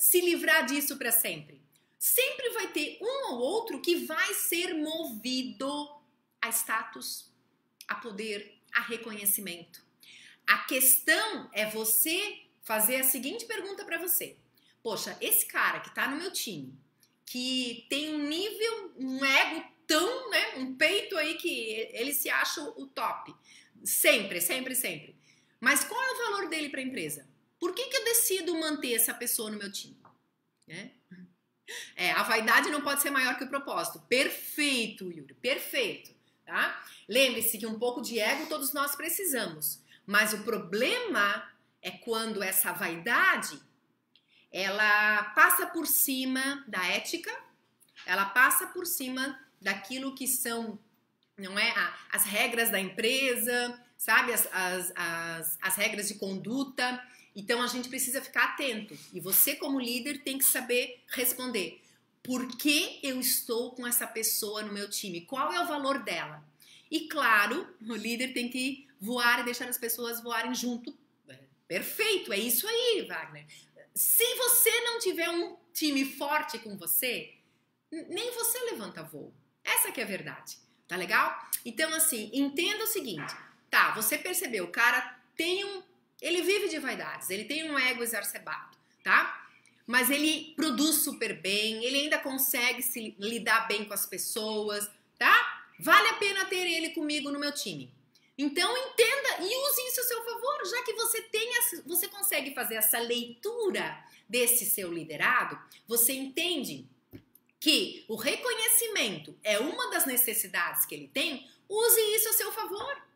se livrar disso para sempre. Sempre vai ter um ou outro que vai ser movido a status, a poder, a reconhecimento. A questão é você fazer a seguinte pergunta para você. Poxa, esse cara que tá no meu time, que tem um nível, um ego tão, né, um peito aí que ele se acha o top. Sempre, sempre, sempre. Mas qual é o valor dele para a empresa? Por que eu decido manter essa pessoa no meu time? A vaidade não pode ser maior que o propósito. Perfeito, Yuri, perfeito. Tá? Lembre-se que um pouco de ego todos nós precisamos. Mas o problema é quando essa vaidade, ela passa por cima da ética, ela passa por cima daquilo que são, não é, as regras da empresa, sabe, as regras de conduta. Então a gente precisa ficar atento e você como líder tem que saber responder. Por que eu estou com essa pessoa no meu time? Qual é o valor dela? E claro, o líder tem que voar e deixar as pessoas voarem junto. Perfeito, é isso aí, Wagner. Se você não tiver um time forte com você, nem você levanta voo. Essa que é a verdade, tá legal? Então assim, entenda o seguinte, tá, você percebeu, o cara ele vive de vaidades, ele tem um ego exacerbado, tá? Mas ele produz super bem, ele ainda consegue se lidar bem com as pessoas, tá? Vale a pena ter ele comigo no meu time. Então entenda e use isso a seu favor, já que você consegue fazer essa leitura desse seu liderado, você entende que o reconhecimento é uma das necessidades que ele tem, use isso a seu favor.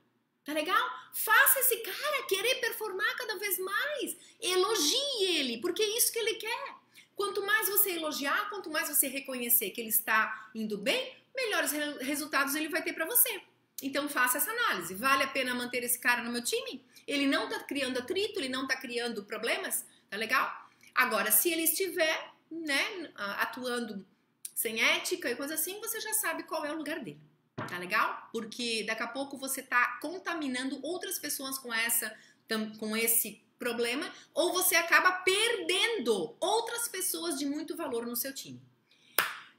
Tá legal? Faça esse cara querer performar cada vez mais. Elogie ele, porque é isso que ele quer. Quanto mais você elogiar, quanto mais você reconhecer que ele está indo bem, melhores resultados ele vai ter para você. Então faça essa análise. Vale a pena manter esse cara no meu time? Ele não tá criando atrito, ele não tá criando problemas? Tá legal? Agora, se ele estiver, né, atuando sem ética e coisa assim, você já sabe qual é o lugar dele. Tá legal? Porque daqui a pouco você tá contaminando outras pessoas com esse problema, ou você acaba perdendo outras pessoas de muito valor no seu time.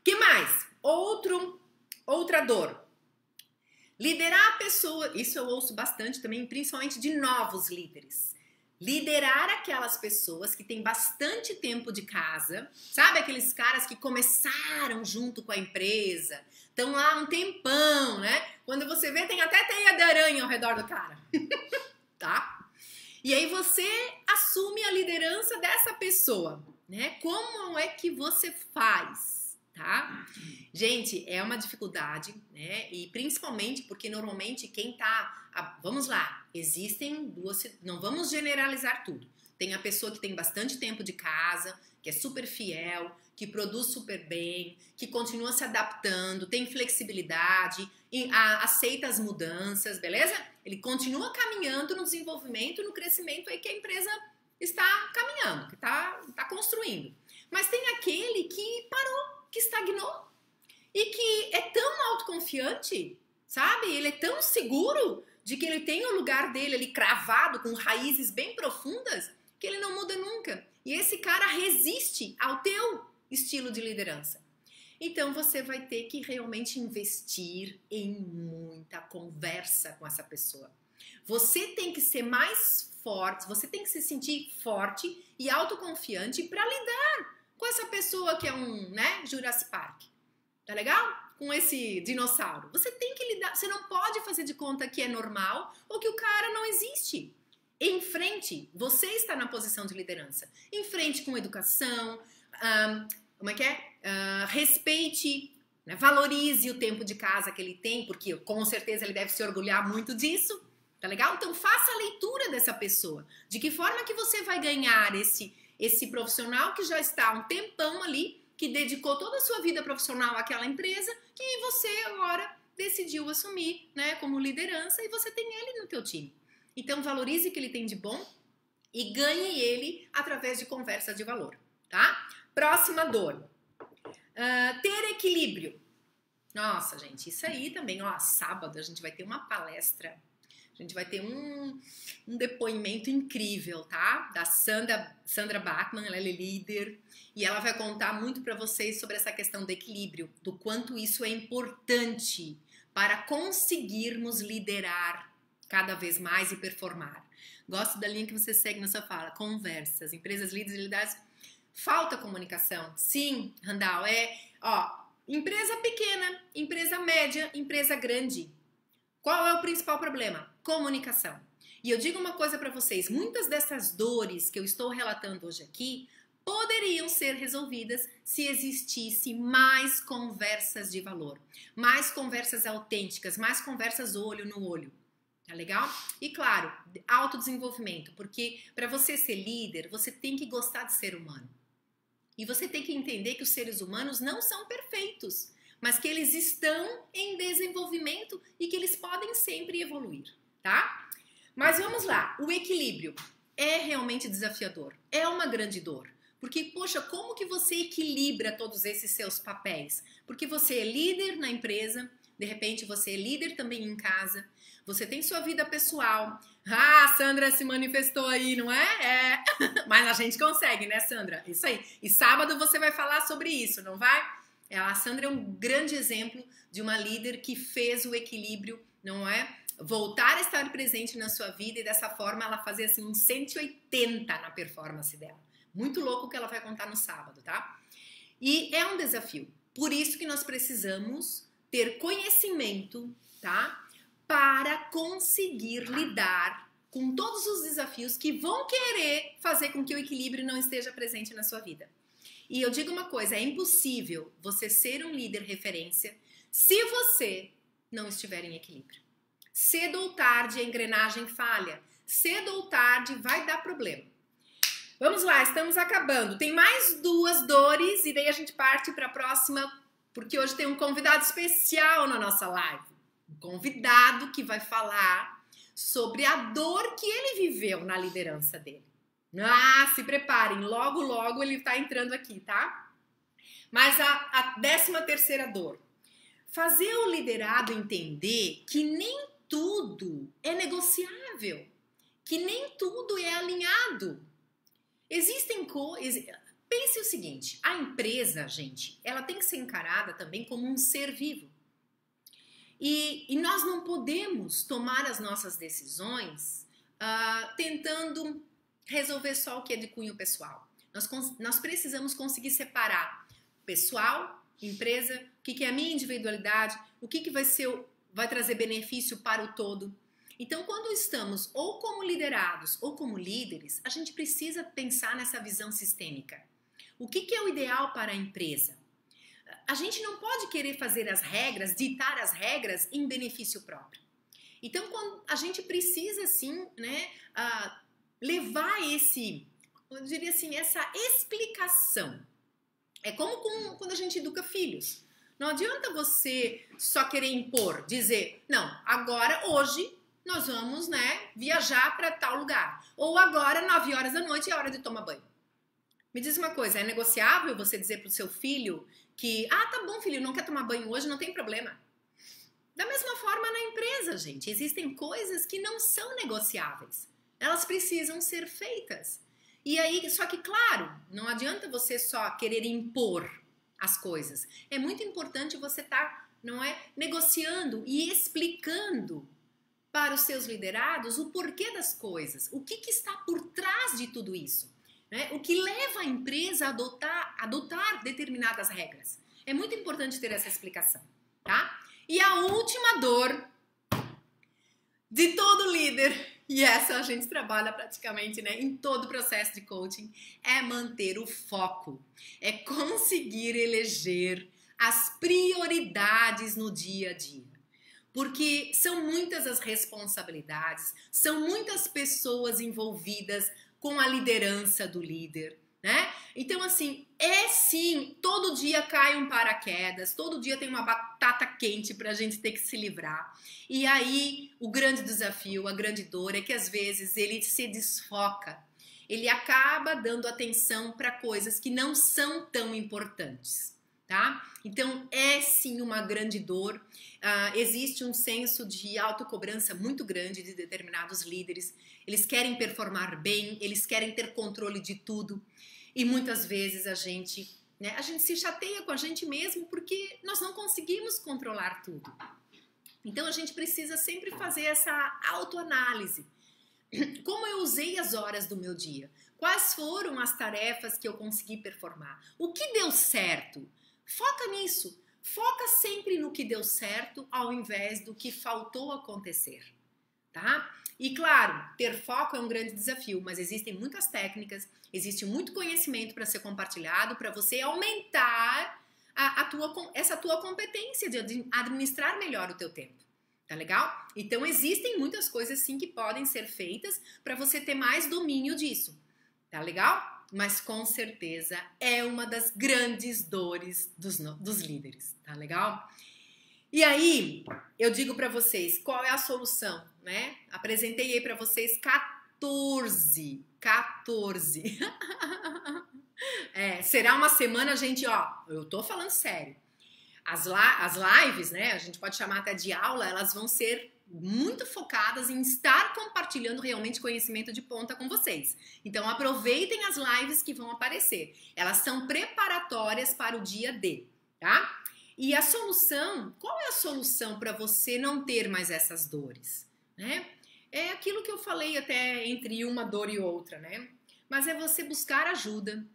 Que mais? Outra dor. Liderar a pessoa, isso eu ouço bastante também, principalmente de novos líderes. Liderar aquelas pessoas que têm bastante tempo de casa, sabe aqueles caras que começaram junto com a empresa, estão lá um tempão, né? Quando você vê, tem até teia de aranha ao redor do cara, tá? E aí você assume a liderança dessa pessoa, né? Como é que você faz, tá? Gente, é uma dificuldade, né? E principalmente porque normalmente quem tá... Vamos lá, existem duas... Não vamos generalizar tudo. Tem a pessoa que tem bastante tempo de casa, que é super fiel, que produz super bem, que continua se adaptando, tem flexibilidade, aceita as mudanças, beleza? Ele continua caminhando no desenvolvimento, no crescimento aí que a empresa está caminhando, que está construindo. Mas tem aquele que parou, que estagnou e que é tão autoconfiante, sabe? Ele é tão seguro de que ele tem o lugar dele ali cravado, com raízes bem profundas, que ele não muda nunca. E esse cara resiste ao teu estilo de liderança. Então você vai ter que realmente investir em muita conversa com essa pessoa. Você tem que ser mais forte, você tem que se sentir forte e autoconfiante para lidar com essa pessoa que é um, né, Jurassic Park. Tá legal? Com esse dinossauro. Você tem que lidar, você não pode fazer de conta que é normal ou que o cara não existe. Em frente, você está na posição de liderança. Em frente com educação, respeite, né, valorize o tempo de casa que ele tem, porque com certeza ele deve se orgulhar muito disso, tá legal? Então faça a leitura dessa pessoa. De que forma que você vai ganhar esse profissional que já está há um tempão ali, que dedicou toda a sua vida profissional àquela empresa, que você agora decidiu assumir, né, como liderança e você tem ele no teu time. Então valorize o que ele tem de bom e ganhe ele através de conversas de valor, tá? Próxima dor. Ter equilíbrio. Nossa, gente, isso aí também, ó, sábado a gente vai ter uma palestra, a gente vai ter um depoimento incrível, tá? Da Sandra Bachmann, ela é líder e ela vai contar muito para vocês sobre essa questão do equilíbrio, do quanto isso é importante para conseguirmos liderar cada vez mais e performar. Gosto da linha que você segue na sua fala, conversas, empresas líderes e lideranças. Falta comunicação. Sim, Randall, empresa pequena, empresa média, empresa grande. Qual é o principal problema? Comunicação. E eu digo uma coisa para vocês, muitas dessas dores que eu estou relatando hoje aqui poderiam ser resolvidas se existisse mais conversas de valor, mais conversas autênticas, mais conversas olho no olho. Tá legal? E claro, autodesenvolvimento, porque para você ser líder, você tem que gostar de ser humano. E você tem que entender que os seres humanos não são perfeitos, mas que eles estão em desenvolvimento e que eles podem sempre evoluir, tá? Mas vamos lá, o equilíbrio é realmente desafiador, é uma grande dor. Porque, poxa, como que você equilibra todos esses seus papéis? Porque você é líder na empresa, de repente você é líder também em casa, você tem sua vida pessoal. Ah, a Sandra se manifestou aí, não é? É. Mas a gente consegue, né, Sandra? Isso aí. E sábado você vai falar sobre isso, não vai? A Sandra é um grande exemplo de uma líder que fez o equilíbrio, não é? Voltar a estar presente na sua vida e dessa forma ela fazer assim um 180 na performance dela. Muito louco o que ela vai contar no sábado, tá? E é um desafio. Por isso que nós precisamos ter conhecimento, tá? Para conseguir lidar com todos os desafios que vão querer fazer com que o equilíbrio não esteja presente na sua vida. E eu digo uma coisa, é impossível você ser um líder referência se você não estiver em equilíbrio. Cedo ou tarde a engrenagem falha, cedo ou tarde vai dar problema. Vamos lá, estamos acabando. Tem mais duas dores e daí a gente parte para a próxima, porque hoje tem um convidado especial na nossa live. Um convidado que vai falar sobre a dor que ele viveu na liderança dele. Ah, se preparem, logo, logo ele tá entrando aqui, tá? Mas a 13ª dor. Fazer o liderado entender que nem tudo é negociável, que nem tudo é alinhado. Existem coisas... Pense o seguinte, a empresa, gente, ela tem que ser encarada também como um ser vivo. E nós não podemos tomar as nossas decisões tentando resolver só o que é de cunho pessoal. Nós precisamos conseguir separar pessoal, empresa, o que é a minha individualidade, o que vai trazer benefício para o todo. Então, quando estamos ou como liderados ou como líderes, a gente precisa pensar nessa visão sistêmica. O que é o ideal para a empresa? a gente não pode querer fazer as regras, ditar as regras em benefício próprio. Então, quando a gente precisa, sim, né, levar eu diria assim, essa explicação. É como quando a gente educa filhos. Não adianta você só querer impor, dizer, não, agora, hoje, nós vamos, né, viajar para tal lugar. Ou agora, 9 horas da noite, é hora de tomar banho. Me diz uma coisa, é negociável você dizer para o seu filho que, tá bom, filho, não quer tomar banho hoje, não tem problema. Da mesma forma na empresa, gente, existem coisas que não são negociáveis. Elas precisam ser feitas. E aí, só que, claro, não adianta você só querer impor as coisas. É muito importante você estar, não é, negociando e explicando para os seus liderados o porquê das coisas, o que está por trás de tudo isso, né? O que leva a empresa a adotar determinadas regras. É muito importante ter essa explicação, tá? E a última dor de todo líder, e essa a gente trabalha praticamente, né, em todo o processo de coaching, é manter o foco, é conseguir eleger as prioridades no dia a dia. Porque são muitas as responsabilidades, são muitas pessoas envolvidas com a liderança do líder, né? Então, assim, sim, todo dia cai um paraquedas, todo dia tem uma batata quente pra gente ter que se livrar. E aí, o grande desafio, a grande dor é que às vezes ele se desfoca, ele acaba dando atenção para coisas que não são tão importantes, tá? Então, é sim uma grande dor. Existe um senso de autocobrança muito grande de determinados líderes. Eles querem performar bem, eles querem ter controle de tudo. E muitas vezes a gente se chateia com a gente mesmo porque nós não conseguimos controlar tudo. Então a gente precisa sempre fazer essa autoanálise. Como eu usei as horas do meu dia? Quais foram as tarefas que eu consegui performar? O que deu certo? Foca nisso. Foca sempre no que deu certo ao invés do que faltou acontecer, tá? E claro, ter foco é um grande desafio, mas existem muitas técnicas, existe muito conhecimento para ser compartilhado para você aumentar essa tua competência de administrar melhor o teu tempo. Tá legal? Então existem muitas coisas sim que podem ser feitas para você ter mais domínio disso. Tá legal? Mas com certeza é uma das grandes dores dos líderes. Tá legal? E aí, eu digo para vocês, qual é a solução, né? Apresentei aí para vocês 14. Será uma semana, gente, eu tô falando sério. As lives, né, a gente pode chamar até de aula, elas vão ser muito focadas em estar compartilhando realmente conhecimento de ponta com vocês. Então, aproveitem as lives que vão aparecer. Elas são preparatórias para o dia D, tá? E a solução, qual é a solução para você não ter mais essas dores, né? É aquilo que eu falei até entre uma dor e outra, né? Mas é você buscar ajuda,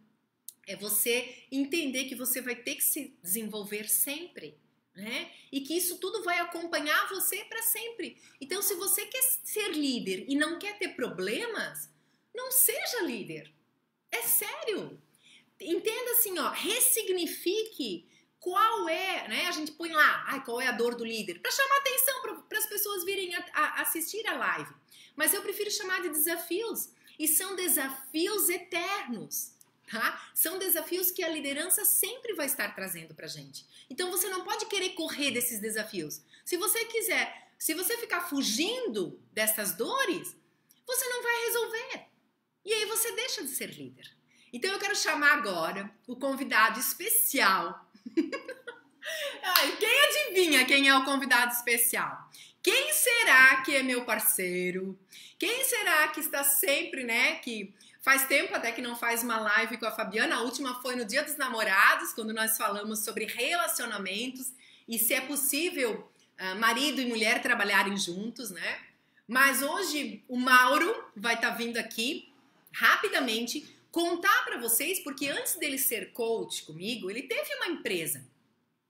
é você entender que você vai ter que se desenvolver sempre, né? E que isso tudo vai acompanhar você para sempre. Então, se você quer ser líder e não quer ter problemas, não seja líder. É sério. Entenda assim, ressignifique qual é, né? A gente põe lá, qual é a dor do líder? Para chamar atenção, para as pessoas virem a assistir a live. Mas eu prefiro chamar de desafios. E são desafios eternos, tá? São desafios que a liderança sempre vai estar trazendo pra gente. Então você não pode querer correr desses desafios. Se você ficar fugindo dessas dores, você não vai resolver. E aí você deixa de ser líder. Então eu quero chamar agora o convidado especial. Quem adivinha quem é o convidado especial? Quem será que é meu parceiro? Quem será que está sempre, né? Que faz tempo até que não faz uma live com a Fabiana. A última foi no Dia dos Namorados, quando nós falamos sobre relacionamentos e se é possível marido e mulher trabalharem juntos, né? Mas hoje o Mauro vai estar vindo aqui rapidamente contar para vocês, porque antes dele ser coach comigo, ele teve uma empresa.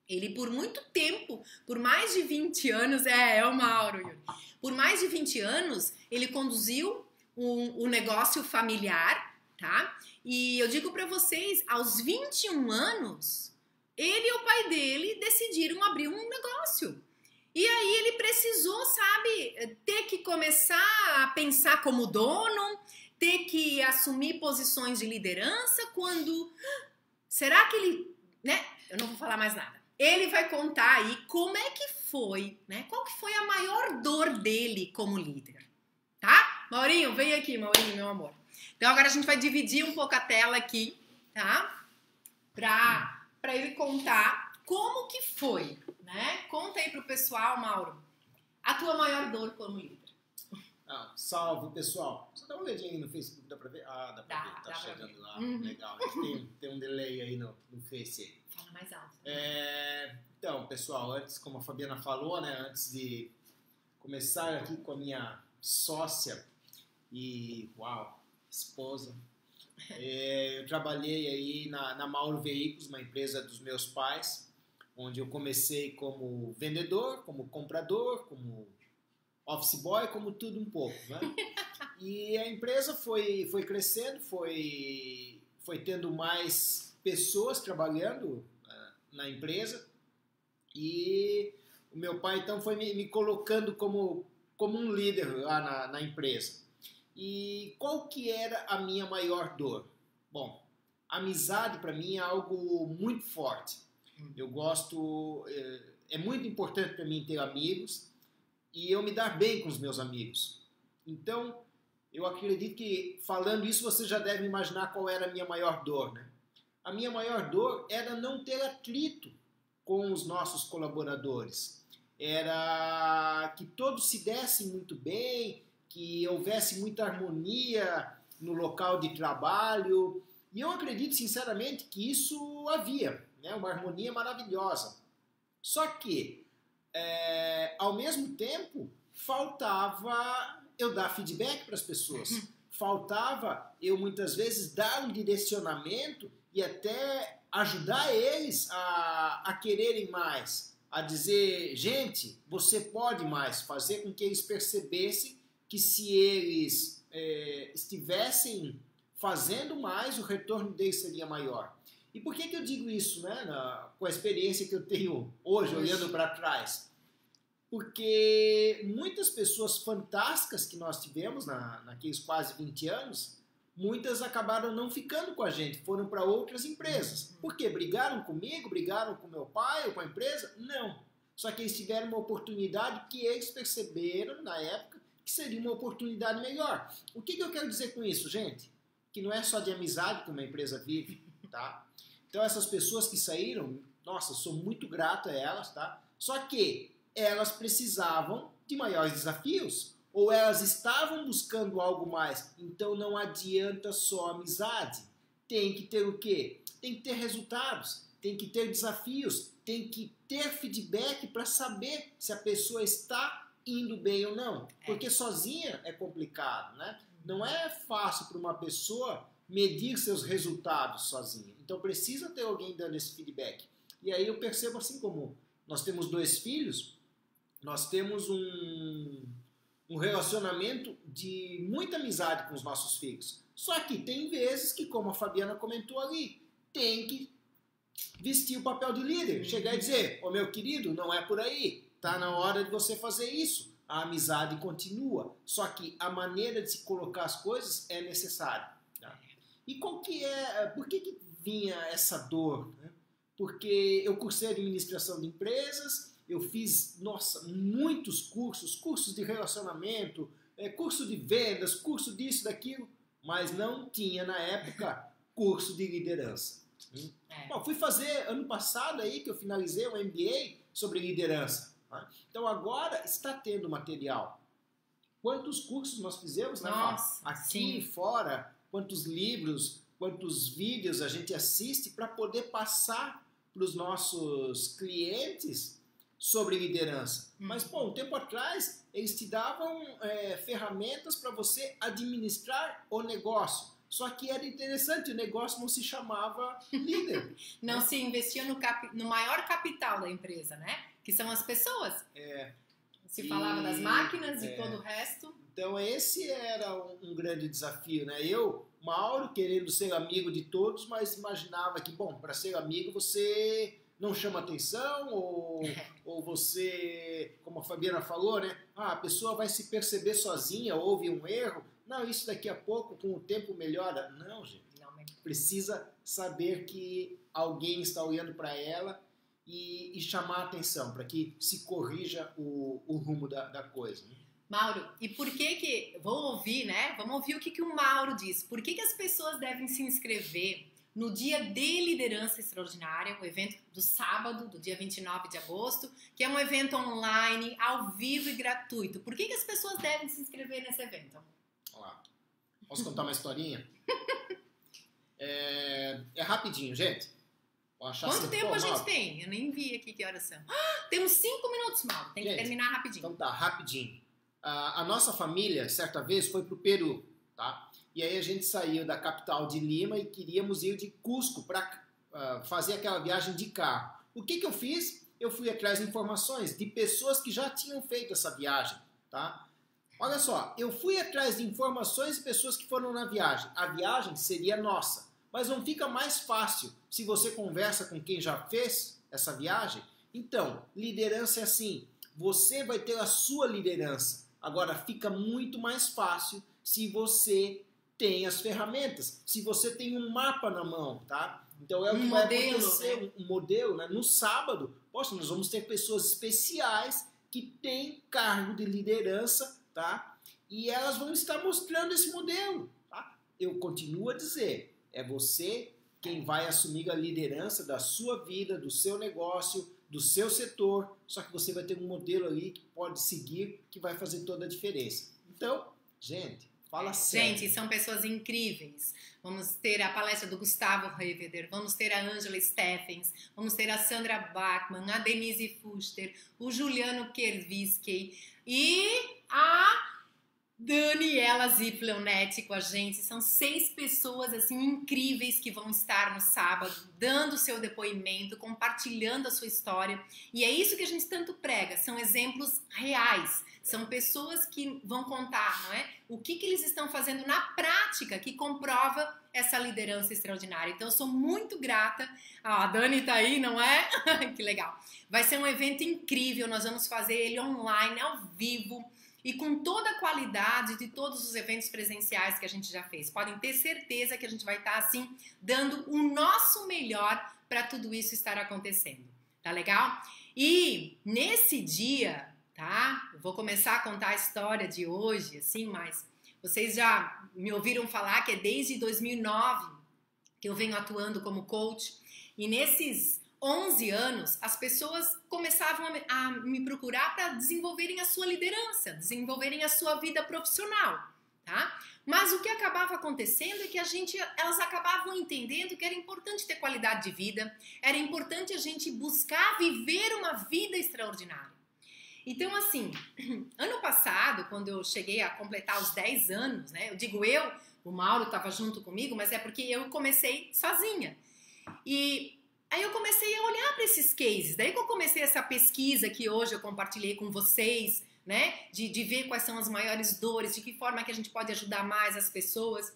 Ele, por muito tempo, por mais de 20 anos, é o Mauro. Por mais de 20 anos, ele conduziu um negócio familiar, tá? E eu digo para vocês, aos 21 anos, ele e o pai dele decidiram abrir um negócio. E aí ele precisou, sabe, ter que começar a pensar como dono, ter que assumir posições de liderança quando... Será que ele... né? Eu não vou falar mais nada. Ele vai contar aí como é que foi, né? Qual que foi a maior dor dele como líder, tá? Maurinho, vem aqui, Maurinho, meu amor. Então agora a gente vai dividir um pouco a tela aqui, tá? Pra ele contar como que foi, né? Conta aí pro pessoal, Mauro, a tua maior dor como líder. Salve, pessoal. Só dá uma olhadinha aí no Facebook, dá pra ver? Dá pra ver, tá chegando lá. Legal, tem um delay aí no Face aí. Fala mais alto. Então, pessoal, antes, como a Fabiana falou, né, antes de começar aqui com a minha sócia e, esposa, eu trabalhei aí na Mauro Veículos, uma empresa dos meus pais, onde eu comecei como vendedor, como comprador, como office boy, como tudo um pouco, né? E a empresa foi crescendo, foi tendo mais pessoas trabalhando na empresa, e o meu pai então foi me colocando como um líder lá na empresa. E qual que era a minha maior dor? Bom, amizade para mim é algo muito forte. Eu gosto, é muito importante para mim ter amigos e eu me dar bem com os meus amigos. Então, eu acredito que falando isso você já deve imaginar qual era a minha maior dor, né? A minha maior dor era não ter atrito com os nossos colaboradores. Era que todos se dessem muito bem, que houvesse muita harmonia no local de trabalho. E eu acredito sinceramente que isso havia, né? Uma harmonia maravilhosa. Só que, ao mesmo tempo, faltava eu dar feedback para as pessoas. Faltava eu muitas vezes dar um direcionamento e até ajudar eles a quererem mais, a dizer, gente, você pode mais, fazer com que eles percebessem que se eles estivessem fazendo mais, o retorno deles seria maior. E por que eu digo isso, né, com a experiência que eu tenho hoje, olhando para trás? Porque muitas pessoas fantásticas que nós tivemos naqueles quase 20 anos, muitas acabaram não ficando com a gente, foram para outras empresas. Por quê? Brigaram comigo, brigaram com meu pai ou com a empresa? Não. Só que eles tiveram uma oportunidade que eles perceberam na época que seria uma oportunidade melhor. O que eu quero dizer com isso, gente? Que não é só de amizade que uma empresa vive, tá? Então essas pessoas que saíram, nossa, sou muito grato a elas, tá? Só que elas precisavam de maiores desafios, ou elas estavam buscando algo mais. Então não adianta só amizade. Tem que ter o quê? Tem que ter resultados, tem que ter desafios, tem que ter feedback para saber se a pessoa está indo bem ou não. Porque sozinha é complicado, né? Não é fácil para uma pessoa medir seus resultados sozinha. Então precisa ter alguém dando esse feedback. E aí eu percebo assim, como nós temos 2 filhos, nós temos um relacionamento de muita amizade com os nossos filhos. Só que tem vezes que, como a Fabiana comentou ali, tem que vestir o papel de líder. Chegar e dizer, ô meu querido, não é por aí. Tá na hora de você fazer isso. A amizade continua. Só que a maneira de se colocar as coisas é necessária. Tá? E qual que é... Por que vinha essa dor? Né? Porque eu cursei administração de empresas... Eu fiz, muitos cursos de relacionamento, curso de vendas, curso disso, daquilo, mas não tinha na época curso de liderança. Bom, fui fazer ano passado aí que eu finalizei um MBA sobre liderança. Tá? Então agora está tendo material. Quantos cursos nós fizemos, né, aqui e fora, quantos livros, quantos vídeos a gente assiste para poder passar para os nossos clientes sobre liderança. Mas, um tempo atrás, eles te davam ferramentas para você administrar o negócio. Só que era interessante, o negócio não se chamava líder. Não se investia no maior capital da empresa, né? Que são as pessoas. Se falava das máquinas e todo o resto. Então, esse era um grande desafio, né? Eu, Mauro, querendo ser amigo de todos, mas imaginava que, para ser amigo, você não chama atenção, ou você, como a Fabiana falou, né? A pessoa vai se perceber sozinha, houve um erro. Não, isso daqui a pouco, com o tempo, melhora. Não, gente. Precisa saber que alguém está olhando para ela e chamar a atenção, para que se corrija o rumo da coisa. Né? Mauro, e por que vamos ouvir, né? Vamos ouvir o que o Mauro diz. Por que as pessoas devem se inscrever no Dia de Liderança Extraordinária, o evento do sábado, do dia 29 de agosto, que é um evento online, ao vivo e gratuito? Por que as pessoas devem se inscrever nesse evento? Olha lá. Posso contar uma historinha? É rapidinho, gente. Quanto tempo a gente tem? Eu nem vi aqui que horas são. Temos 5 minutos, Mauro. Tem que terminar rapidinho. Então tá, rapidinho. A nossa família, certa vez, foi pro Peru, tá? E aí a gente saiu da capital de Lima e queríamos ir de Cusco para fazer aquela viagem de carro. O que eu fiz? Eu fui atrás de informações de pessoas que já tinham feito essa viagem, tá? Olha só, eu fui atrás de informações de pessoas que foram na viagem. A viagem seria nossa, mas não fica mais fácil se você conversa com quem já fez essa viagem? Então, liderança é assim, você vai ter a sua liderança. Agora, fica muito mais fácil se você tem as ferramentas, se você tem um mapa na mão, tá? Então, é o que vai acontecer, né? Um modelo, né? No sábado, poxa, nós vamos ter pessoas especiais que têm cargo de liderança, tá? E elas vão estar mostrando esse modelo, tá? Eu continuo a dizer, é você quem vai assumir a liderança da sua vida, do seu negócio, do seu setor, só que você vai ter um modelo ali que pode seguir, que vai fazer toda a diferença. Então, gente, fala sério. Gente, são pessoas incríveis. Vamos ter a palestra do Gustavo Reveder, vamos ter a Angela Steffens, vamos ter a Sandra Bachmann, a Denise Fuster, o Juliano Kerviskey e a Daniela Zipleonetti com a gente. São 6 pessoas assim incríveis que vão estar no sábado dando o seu depoimento, compartilhando a sua história, e é isso que a gente tanto prega, são exemplos reais, são pessoas que vão contar, não é? O que eles estão fazendo na prática que comprova essa liderança extraordinária. Então eu sou muito grata. A Dani tá aí, não é? Que legal. Vai ser um evento incrível, nós vamos fazer ele online, ao vivo, e com toda a qualidade de todos os eventos presenciais que a gente já fez. Podem ter certeza que a gente vai estar, assim, dando o nosso melhor para tudo isso estar acontecendo. Tá legal? E nesse dia, tá? Eu vou começar a contar a história de hoje, assim, mas vocês já me ouviram falar que é desde 2009 que eu venho atuando como coach. E nesses 11 anos, as pessoas começavam a me procurar para desenvolverem a sua liderança, desenvolverem a sua vida profissional, tá? Mas o que acabava acontecendo é que elas acabavam entendendo que era importante ter qualidade de vida, era importante a gente buscar viver uma vida extraordinária. Então, assim, ano passado, quando eu cheguei a completar os 10 anos, né? Eu digo o Mauro estava junto comigo, mas é porque eu comecei sozinha. E aí eu comecei a olhar para esses cases, daí que eu comecei essa pesquisa que hoje eu compartilhei com vocês, né, de ver quais são as maiores dores, de que forma que a gente pode ajudar mais as pessoas.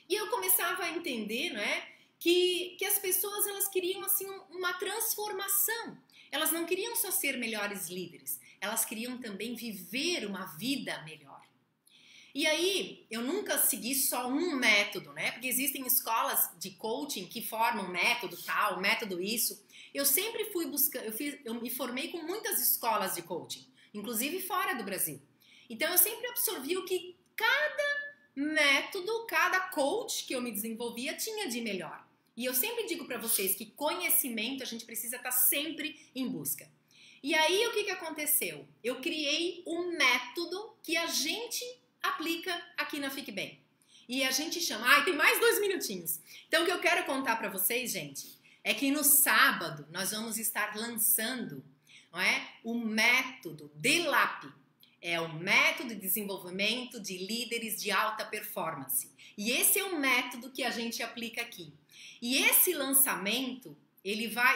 E eu começava a entender, né, que as pessoas elas queriam assim uma transformação. Elas não queriam só ser melhores líderes, elas queriam também viver uma vida melhor. E aí, eu nunca segui só um método, né? Porque existem escolas de coaching que formam método tal, método isso. Eu sempre fui buscando, eu me formei com muitas escolas de coaching, inclusive fora do Brasil. Então, eu sempre absorvi o que cada método, cada coach que eu me desenvolvia tinha de melhor. E eu sempre digo para vocês que conhecimento a gente precisa estar sempre em busca. E aí, o que aconteceu? Eu criei um método que a gente aplica aqui na Fique Bem. E a gente chama... tem mais 2 minutinhos. Então, o que eu quero contar para vocês, gente, é que no sábado nós vamos estar lançando, não é, o método DELAP. É o método de desenvolvimento de líderes de alta performance. E esse é o método que a gente aplica aqui. E esse lançamento...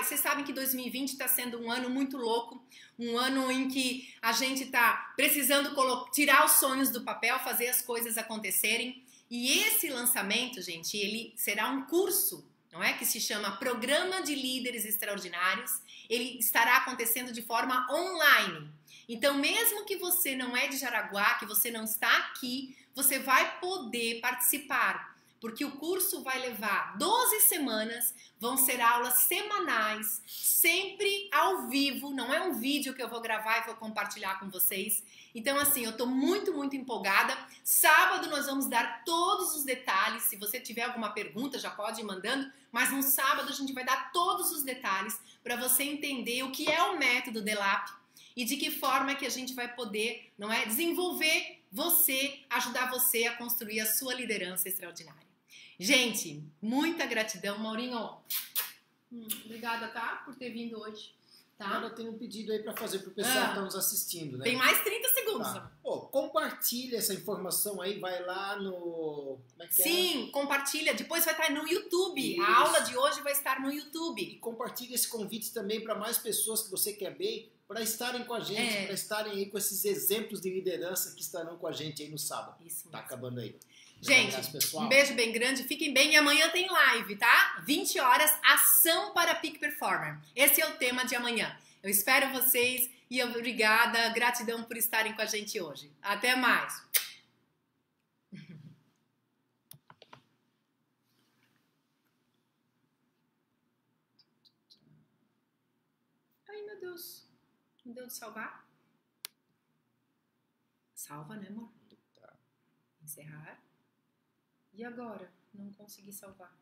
vocês sabem que 2020 está sendo um ano muito louco, um ano em que a gente está precisando tirar os sonhos do papel, fazer as coisas acontecerem. E esse lançamento, gente, ele será um curso, não é? Que se chama Programa de Líderes Extraordinários. Ele estará acontecendo de forma online. Então, mesmo que você não é de Jaraguá, que você não está aqui, você vai poder participar, porque o curso vai levar 12 semanas, vão ser aulas semanais, sempre ao vivo, não é um vídeo que eu vou gravar e vou compartilhar com vocês. Então, assim, eu tô muito, muito empolgada. Sábado nós vamos dar todos os detalhes. Se você tiver alguma pergunta, já pode ir mandando, mas no sábado a gente vai dar todos os detalhes para você entender o que é o método DELAP e de que forma que a gente vai poder, não é, desenvolver você, ajudar você a construir a sua liderança extraordinária. Gente, muita gratidão, Maurinho. Obrigada, tá? Por ter vindo hoje. Tá? Agora tem um pedido aí para fazer pro pessoal que está nos assistindo, né? Tem mais 30 segundos. Tá. Pô, compartilha essa informação aí, vai lá no... Como é que Sim, compartilha. Depois vai estar no YouTube. Isso. A aula de hoje vai estar no YouTube. E compartilha esse convite também para mais pessoas que você quer ver, para estarem com a gente, para estarem aí com esses exemplos de liderança que estarão com a gente aí no sábado. Isso. Tá acabando aí. Gente, um beijo bem grande, fiquem bem e amanhã tem live, tá? 20 horas, ação para Peak Performer. Esse é o tema de amanhã. Eu espero vocês e obrigada, gratidão por estarem com a gente hoje. Até mais! Ai, meu Deus. Não deu de salvar? Salva, né, amor? Encerrar. E agora? Não consegui salvar.